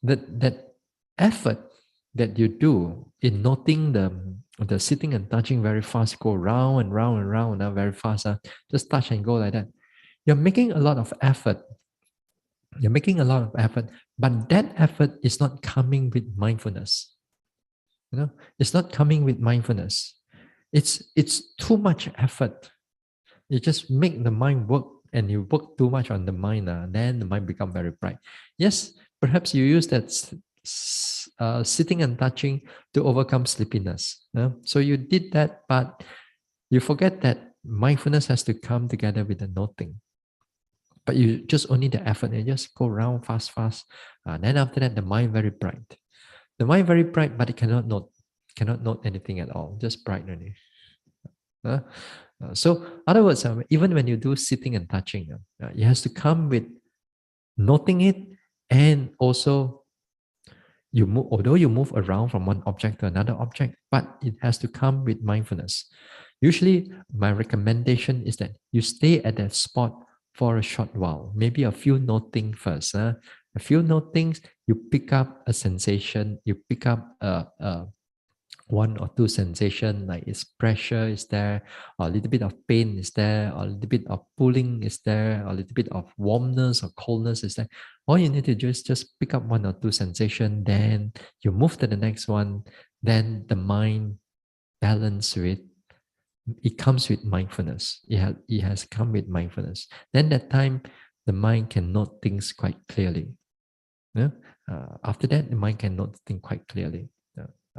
that effort that you do in noting the sitting and touching very fast, go round and round and round very fast, just touch and go like that. You're making a lot of effort. You're making a lot of effort, but that effort is not coming with mindfulness. It's not coming with mindfulness. It's too much effort. You just make the mind work, and you work too much on the mind, then the mind become very bright. Yes, perhaps you use that sitting and touching to overcome sleepiness. So you did that, but you forget that mindfulness has to come together with the noting. But you just only the effort and just go around fast, fast. Then after that, the mind very bright. The mind very bright, but it cannot note anything at all. Just bright only. So, other words, even when you do sitting and touching, it has to come with noting it, and also you move. Although you move around from one object to another object, but it has to come with mindfulness. Usually, my recommendation is that you stay at that spot for a short while, maybe a few noting first. A few notings, you pick up a sensation, you pick up one or two sensation, like its pressure is there, or a little bit of pain is there, or a little bit of pulling is there, or a little bit of warmness or coldness is there. All you need to do is just pick up one or two sensation, then you move to the next one, then the mind balance with it comes with mindfulness. It has come with mindfulness. Then that time, the mind can note things quite clearly. Yeah? After that, the mind can note things quite clearly.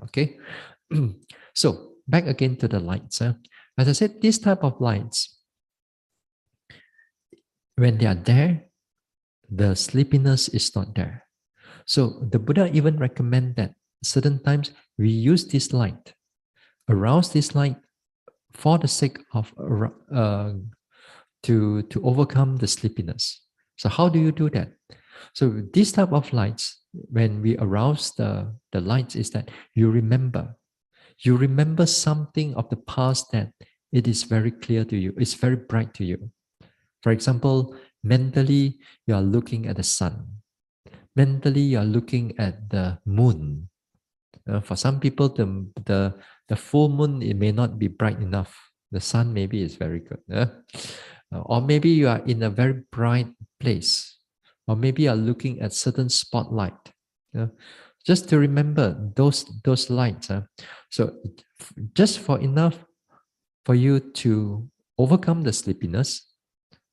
Okay? So, back again to the lights. As I said, this type of lights, when they are there, the sleepiness is not there. So, the Buddha even recommend that certain times we use this light, arouse this light for the sake of to overcome the sleepiness. So how do you do that? So this type of lights, when we arouse the lights, is that you remember something of the past that it is very clear to you, it's very bright to you. For example, mentally you are looking at the sun, mentally you are looking at the moon. For some people, the full moon, it may not be bright enough. The sun maybe is very good. Or maybe you are in a very bright place. Or maybe you are looking at certain spotlight. Just to remember those lights. So just for enough for you to overcome the sleepiness,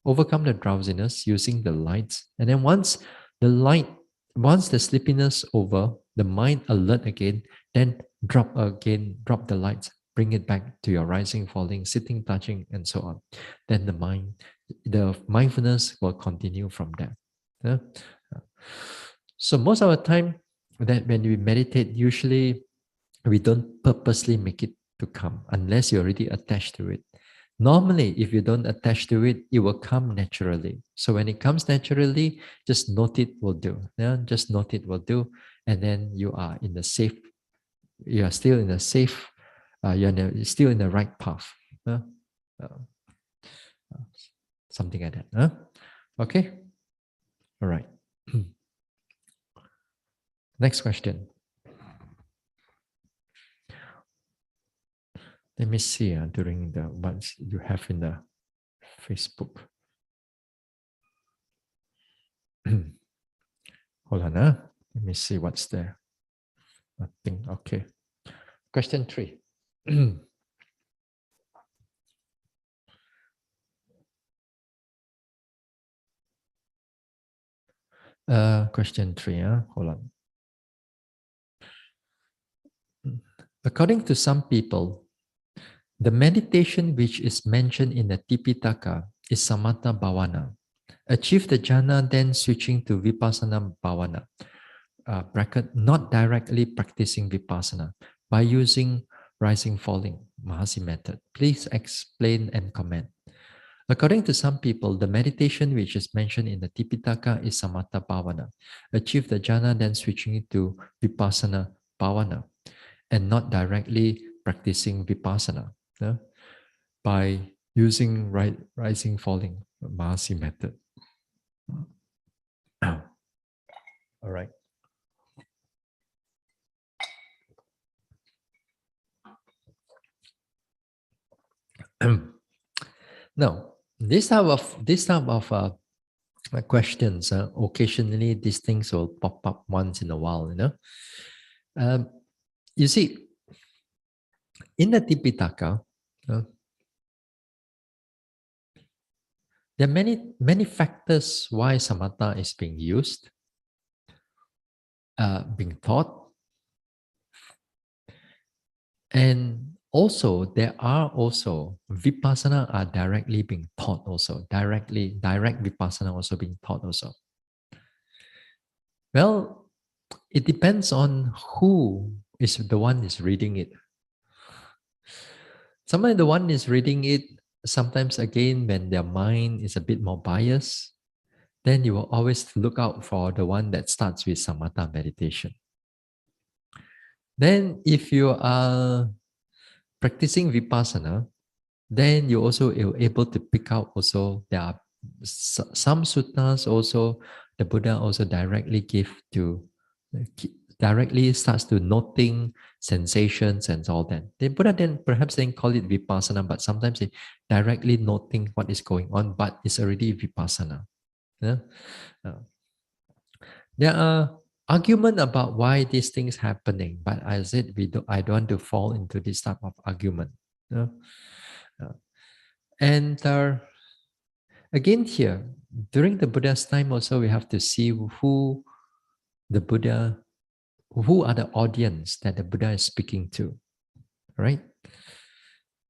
overcome the drowsiness using the lights. And then once the sleepiness over, the mind alert again, then drop the lights, bring it back to your rising, falling, sitting, touching, and so on. Then the mindfulness will continue from there. So most of the time that when we meditate, usually we don't purposely make it to come unless you're already attached to it. Normally, if you don't attach to it, it will come naturally. So when it comes naturally, just note it will do. Yeah? Just note it will do. And then you are in the safe, you are still in the safe, you're still in the right path. Uh, something like that. Okay? All right. Next question. Let me see during the ones you have in the Facebook. Hold on. Let me see what's there. Nothing. Okay. Question 3. Question 3. Hold on. According to some people, the meditation which is mentioned in the Tipitaka is Samatha Bhavana. Achieve the jhana, then switching to Vipassana Bhavana. Bracket, not directly practicing Vipassana by using rising falling Mahasi method. Please explain and comment. According to some people, the meditation which is mentioned in the Tipitaka is Samatha Bhavana. Achieve the jhana, then switching it to Vipassana Bhavana, and not directly practicing Vipassana by using rising falling Mahasi method. All right. Now, this type of questions, occasionally these things will pop up once in a while. You see, in the Tipitaka, there are many factors why samatha is being used, being taught, and also there are also vipassana are directly being taught also, direct vipassana also being taught also. Well, it depends on who is the one is reading it. Sometimes the one is reading it, sometimes again when their mind is a bit more biased, then you will always look out for the one that starts with samatha meditation. Then if you are practicing vipassana, then you also are able to pick out also there are some suttas also the Buddha also directly give to directly starts to noting sensations and all that. The Buddha then perhaps then call it vipassana, but sometimes they directly noting what is going on, but it's already vipassana. Yeah? Uh, there are argument about why these things happening, but I said I don't want to fall into this type of argument. Yeah? Uh, and again here, during the Buddha's time also we have to see who the Buddha, who are the audience that the Buddha is speaking to, right?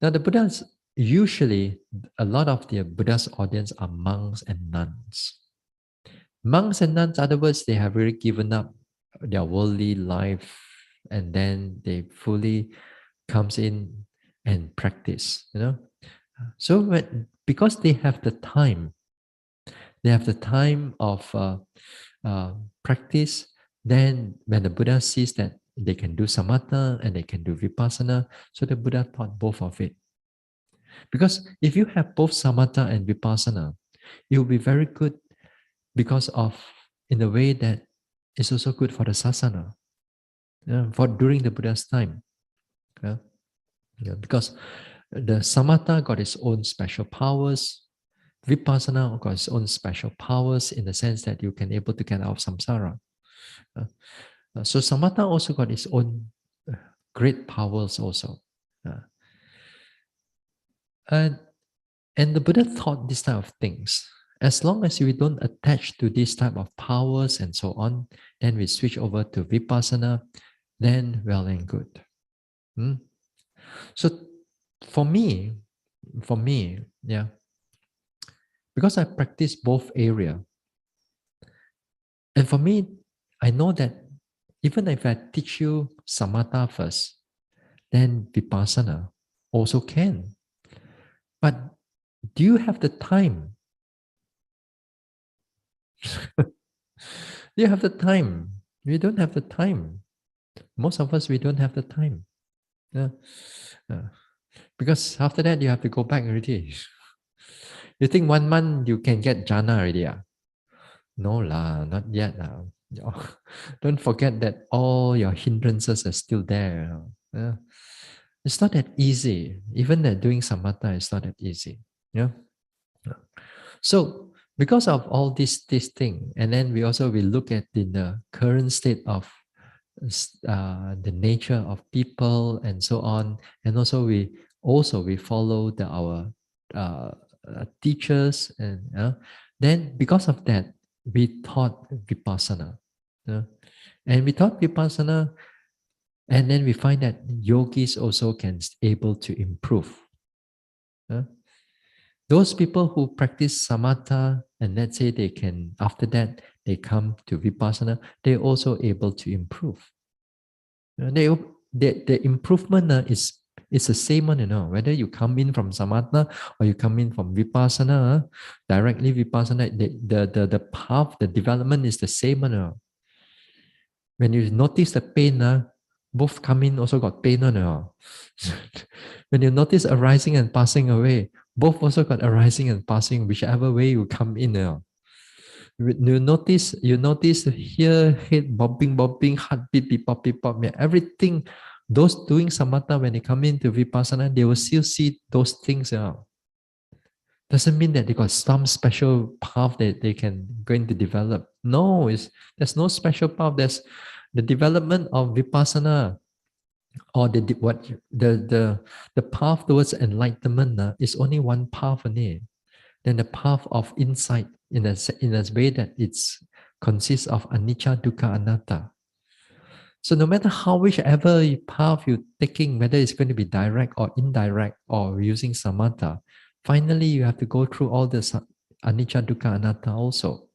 Now the Buddha's, usually a lot of the Buddha's audience are monks and nuns. Monks and nuns, other words, they have really given up their worldly life and then they fully comes in and practice, you know. So because they have the time, they have the time of practice. Then when the Buddha sees that they can do samatha and they can do vipassana, so the Buddha taught both of it. Because if you have both samatha and vipassana, it will be very good because of, in a way that it's also good for the sasana, for during the Buddha's time. Yeah? Yeah, because the samatha got its own special powers, vipassana got its own special powers in the sense that you can able to get out of samsara. So samatha also got its own great powers also. And, and the Buddha taught this type of things. As long as we don't attach to this type of powers and so on, then we switch over to vipassana, then well and good. So for me, yeah, because I practice both area, and for me, I know that even if I teach you samatha first, then vipassana also can. But do you have the time? Do you have the time? We don't have the time. Most of us, we don't have the time. Yeah. Because after that, you have to go back already. You think 1 month you can get jhana already? No lah, not yet. Don't forget that all your hindrances are still there. Yeah. It's not that easy. Even that doing samatha is not that easy. Yeah. So because of all this thing, and then we look at the current state of the nature of people and so on, and we follow our uh, teachers, and then because of that we taught vipassana, and we taught vipassana, and then we find that yogis also can able to improve. Those people who practice samatha and let's say they can, after that they come to vipassana, they also able to improve. The improvement is the same one, whether you come in from samatha or you come in from vipassana, directly vipassana, the path, the development is the same one. When you notice the pain, both come in also got pain one. When you notice arising and passing away, both also got arising and passing, whichever way you come in. You notice here, head bobbing, heartbeat, beep, pop, beep, pop, yeah, everything. Those doing samatha, when they come into vipassana, they will still see those things. Doesn't mean that they got some special path that they can going to develop. No, there's no special path. There's the development of vipassana, or the path towards enlightenment is only one path only. Then the path of insight in a way that it's consists of anicca, dukkha, anatta. So no matter how whichever path you're taking, whether it's going to be direct or indirect or using samatha, finally you have to go through all the anicca, dukkha, anatta also.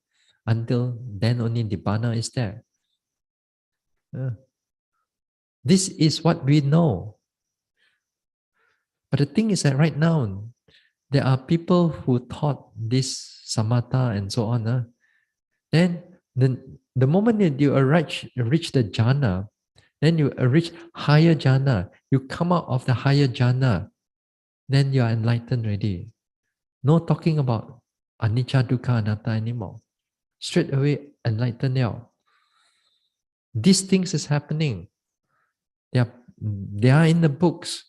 Until then only nibbana is there. Uh, this is what we know. But the thing is that right now, there are people who taught this samatha and so on. Then the moment that you reach the jhana, then you reach higher jhana, you come out of the higher jhana, then you are enlightened already. No talking about anicca, dukkha, anatta anymore. Straight away enlightened now. These things is happening. They are, they are in the books.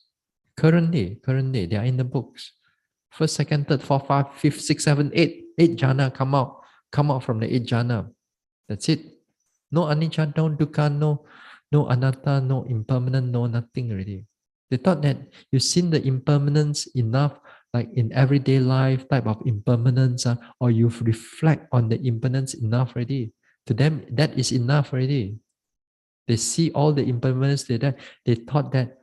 Currently, they are in the books. First, second, third, fourth, fifth, fifth, sixth, seven, eight. Eight jhana come out from the eight jhana. That's it. No anicca, no dukkha, no anatta, no impermanent, no nothing already. They thought that you've seen the impermanence enough, like in everyday life type of impermanence, or you've reflect on the impermanence enough already. To them, that is enough already. They see all the impermanence they thought that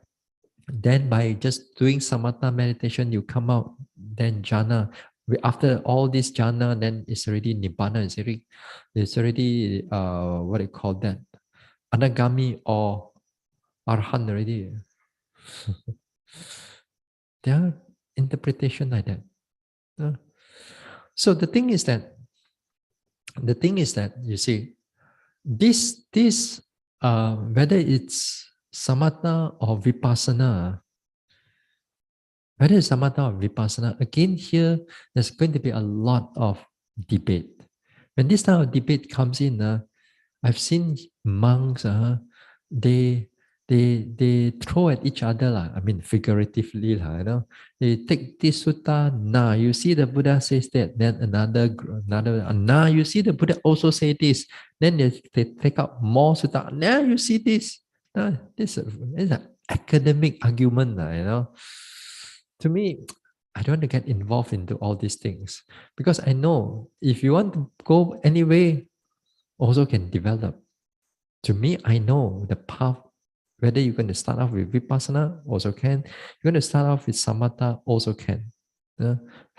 then by just doing samatha meditation, you come out, then jhana. After all this jhana, then it's already nibbana, it's already what do you call that? Anagami or arhan already. There are interpretation like that. Uh, So the thing is that you see, this whether it's samatha or vipassana, whether it's samatha or vipassana, again here there's going to be a lot of debate. When this type of debate comes in, I've seen monks, they they throw at each other, lah. I mean figuratively, lah, you know. They take this sutta, nah, you see the Buddha says that, then another, nah, you see the Buddha also say this. Then they take out more sutta, nah, you see this. This is an academic argument, lah, you know. To me, I don't want to get involved into all these things because I know if you want to go anyway, also can develop. To me, I know the path, whether you're going to start off with vipassana, also can. You're going to start off with samatha, also can.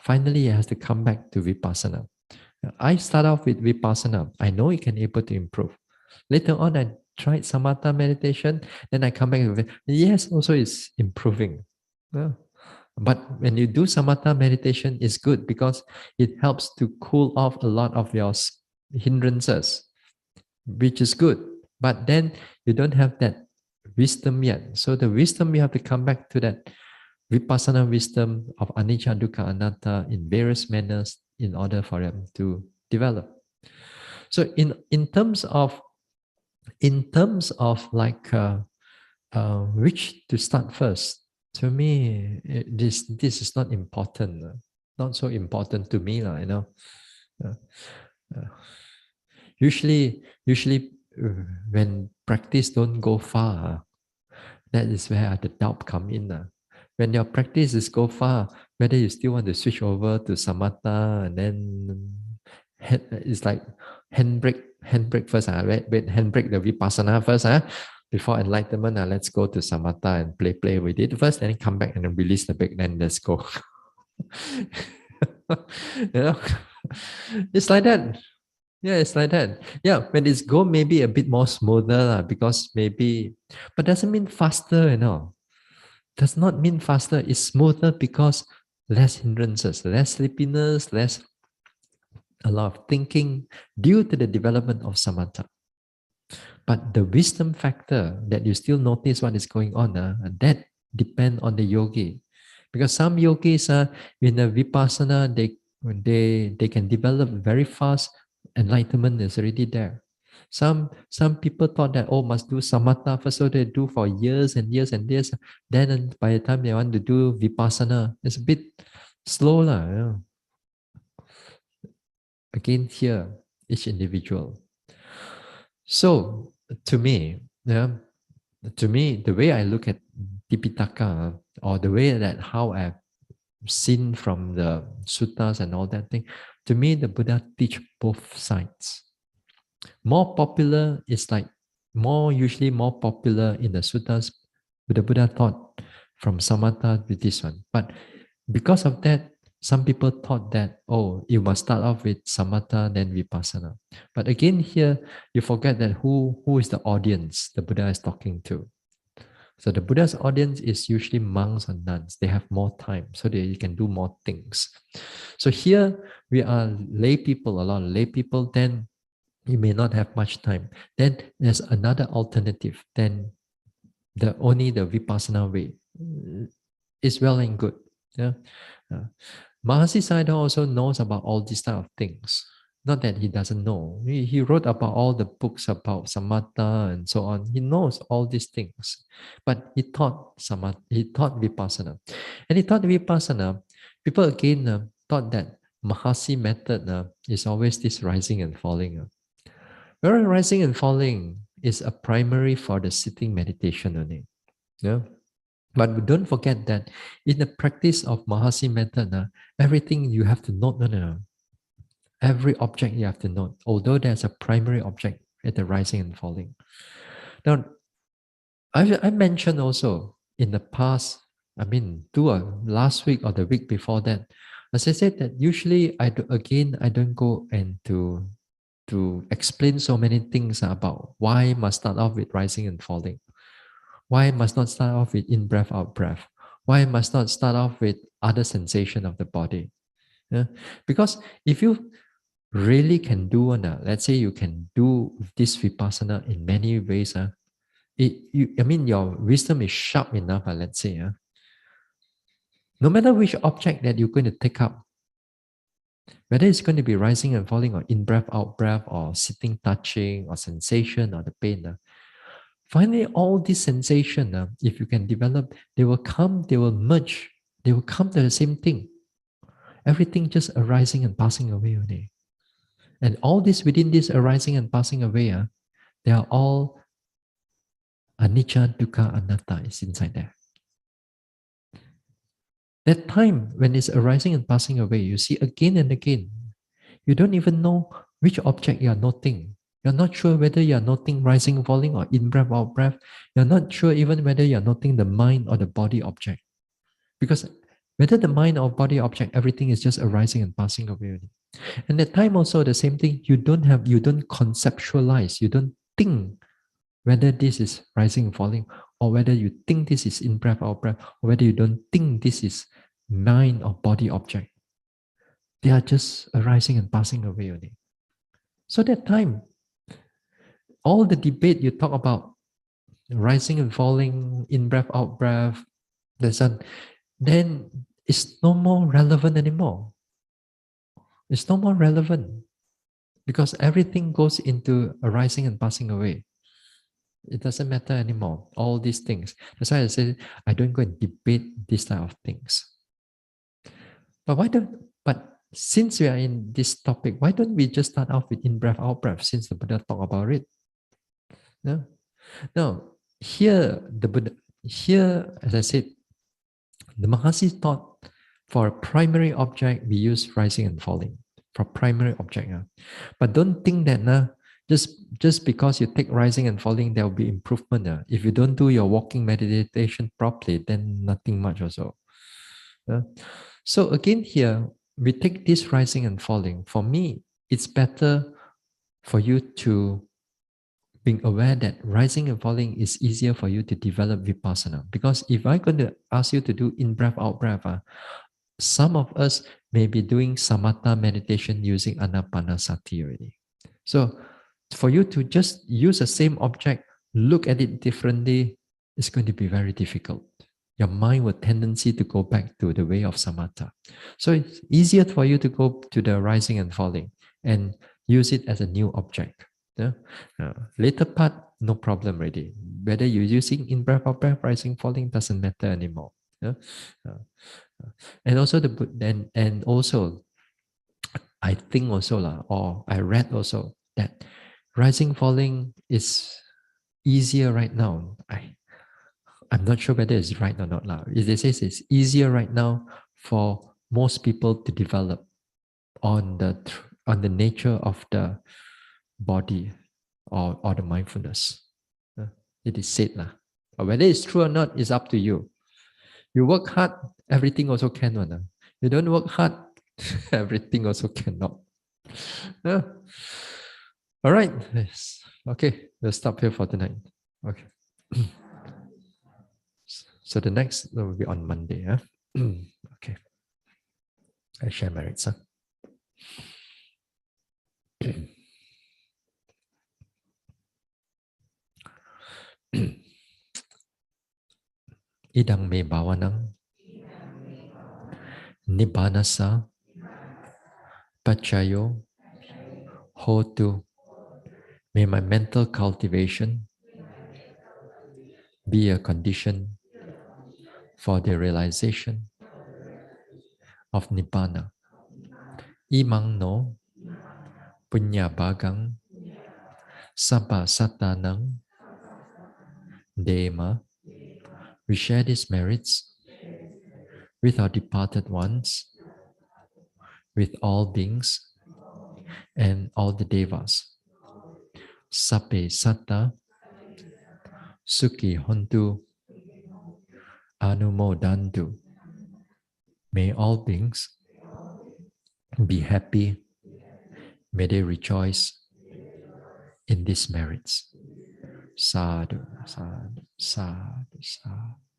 Finally, it has to come back to vipassana. I start off with vipassana. I know it can able to improve. Later on, I tried samatha meditation. Then I come back with it. Yes, also it's improving. Yeah. But when you do samatha meditation, it's good because it helps to cool off a lot of your hindrances, which is good. But then you don't have that wisdom yet. So the wisdom, you have to come back to that vipassana wisdom of anicca, dukkha, anatta in various manners in order for them to develop. So in terms of like which to start first, to me this is not important, not so important to me, you know. Uh, uh, usually when practice don't go far, that is where the doubt come in. When your practice is go far, whether you still want to switch over to samatha and then it's like handbrake first. Wait, handbrake the vipassana first. Before enlightenment, let's go to samatha and play with it first, then come back and then release the brake, then let's go. you know, it's like that. Yeah, it's like that. Yeah, when it's go maybe a bit more smoother, because maybe, but doesn't mean faster, Does not mean faster. It's smoother because less hindrances, less sleepiness, less a lot of thinking due to the development of samatha. But the wisdom factor that you still notice what is going on, that depend on the yogi. Because some yogis in the vipassana, they can develop very fast. Enlightenment is already there. Some people thought that, oh, must do samatha first, so they do for years and years and years. Then by the time they want to do vipassana, it's a bit slow, Again, here, each individual. So to me, the way I look at Tipitaka, or the way that how I've seen from the suttas and all that thing, to me the Buddha teach both sides. More popular is like usually more popular in the suttas. The Buddha taught from samatha with this one. But because of that, some people thought that, oh, you must start off with samatha, then vipassana. But again, here you forget that who is the audience the Buddha is talking to. So the Buddha's audience is usually monks or nuns. They have more time, so they can do more things. So here we are lay people, a lot of lay people, then you may not have much time. Then there's another alternative. Then only the vipassana way is well and good. Yeah. Mahasi Sayadaw also knows about all these type of things. Not that he doesn't know. He wrote about all the books about samatha and so on. He knows all these things. But he taught samatha, he taught vipassana. And he taught vipassana. People again thought that Mahasi method is always this rising and falling. Whereas rising and falling is a primary for the sitting meditation only. Yeah. But don't forget that in the practice of Mahasi method, everything you have to note. No, no, no. Every object you have to note, although there's a primary object at the rising and falling. Now, I mentioned also in the past, I mean, last week or the week before that, as I said that usually I don't go and to explain so many things about why must start off with rising and falling. Why must not start off with in breath, out breath? Why must not start off with other sensation of the body? Yeah? Because if you really can do, let's say you can do this vipassana in many ways, I mean, your wisdom is sharp enough, let's say, no matter which object that you're going to take up, whether it's going to be rising and falling or in breath, out breath, or sitting, touching, or sensation, or the pain, finally, all these sensation, if you can develop, they will come, they will merge, they will come to the same thing. Everything just arising and passing away only. And all this within this arising and passing away, they are all anicca, dukkha, anatta is inside there. That time when it's arising and passing away, you see again and again. You don't even know which object you are noting. You're not sure whether you're noting rising, falling, or in breath, out breath. You're not sure even whether you're noting the mind or the body object. Because whether the mind or body object, everything is just arising and passing away. And at time also the same thing, you don't conceptualize, you don't think whether this is rising and falling, or whether you think this is in breath, out breath, or whether you don't think this is mind or body object. They are just arising and passing away only. So that time, all the debate you talk about rising and falling, in breath, out breath, the sun, then it's no more relevant anymore. It's no more relevant because everything goes into arising and passing away. It doesn't matter anymore. All these things. That's why I say I don't go and debate these type of things. But since we are in this topic, why don't we just start off with in breath, out breath, since the Buddha talked about it? No? No. Here, as I said, the Mahasi taught for a primary object, we use rising and falling for primary object. But don't think that just because you take rising and falling, there will be improvement. If you don't do your walking meditation properly, then nothing much also. So again here, we take this rising and falling. For me, it's better for you to being aware that rising and falling is easier for you to develop vipassana. Because if I'm going to ask you to do in breath, out breath, some of us may be doing samatha meditation using anapanasati already. So for you to just use the same object, look at it differently, it's going to be very difficult. Your mind will tendency to go back to the way of samatha. So it's easier for you to go to the rising and falling and use it as a new object. Yeah? Later part, no problem already. Whether you're using in breath or breath, rising, falling, doesn't matter anymore. Yeah? And also and also I think also or I read also that rising, falling is easier right now. I'm not sure whether it's right or not. They say it's easier right now for most people to develop on the nature of the body or the mindfulness. It is said lah. But whether it's true or not is up to you. You work hard, everything also can. You don't work hard, everything also cannot. Yeah. All right. Yes. Okay. We'll stop here for tonight. Okay. So the next will be on Monday. Huh? Okay. I share my rights. Huh? Idang me bawanang nibbanasa pachayo hotu. May my mental cultivation be a condition for the realization of Nibbana. Imang no punya bagang sabba satanang dema. We share these merits with our departed ones, with all beings and all the devas. Sape satta sukhi hontu anumodantu. May all beings be happy. May they rejoice in these merits. Sadhu, sadhu, sadhu, sadhu.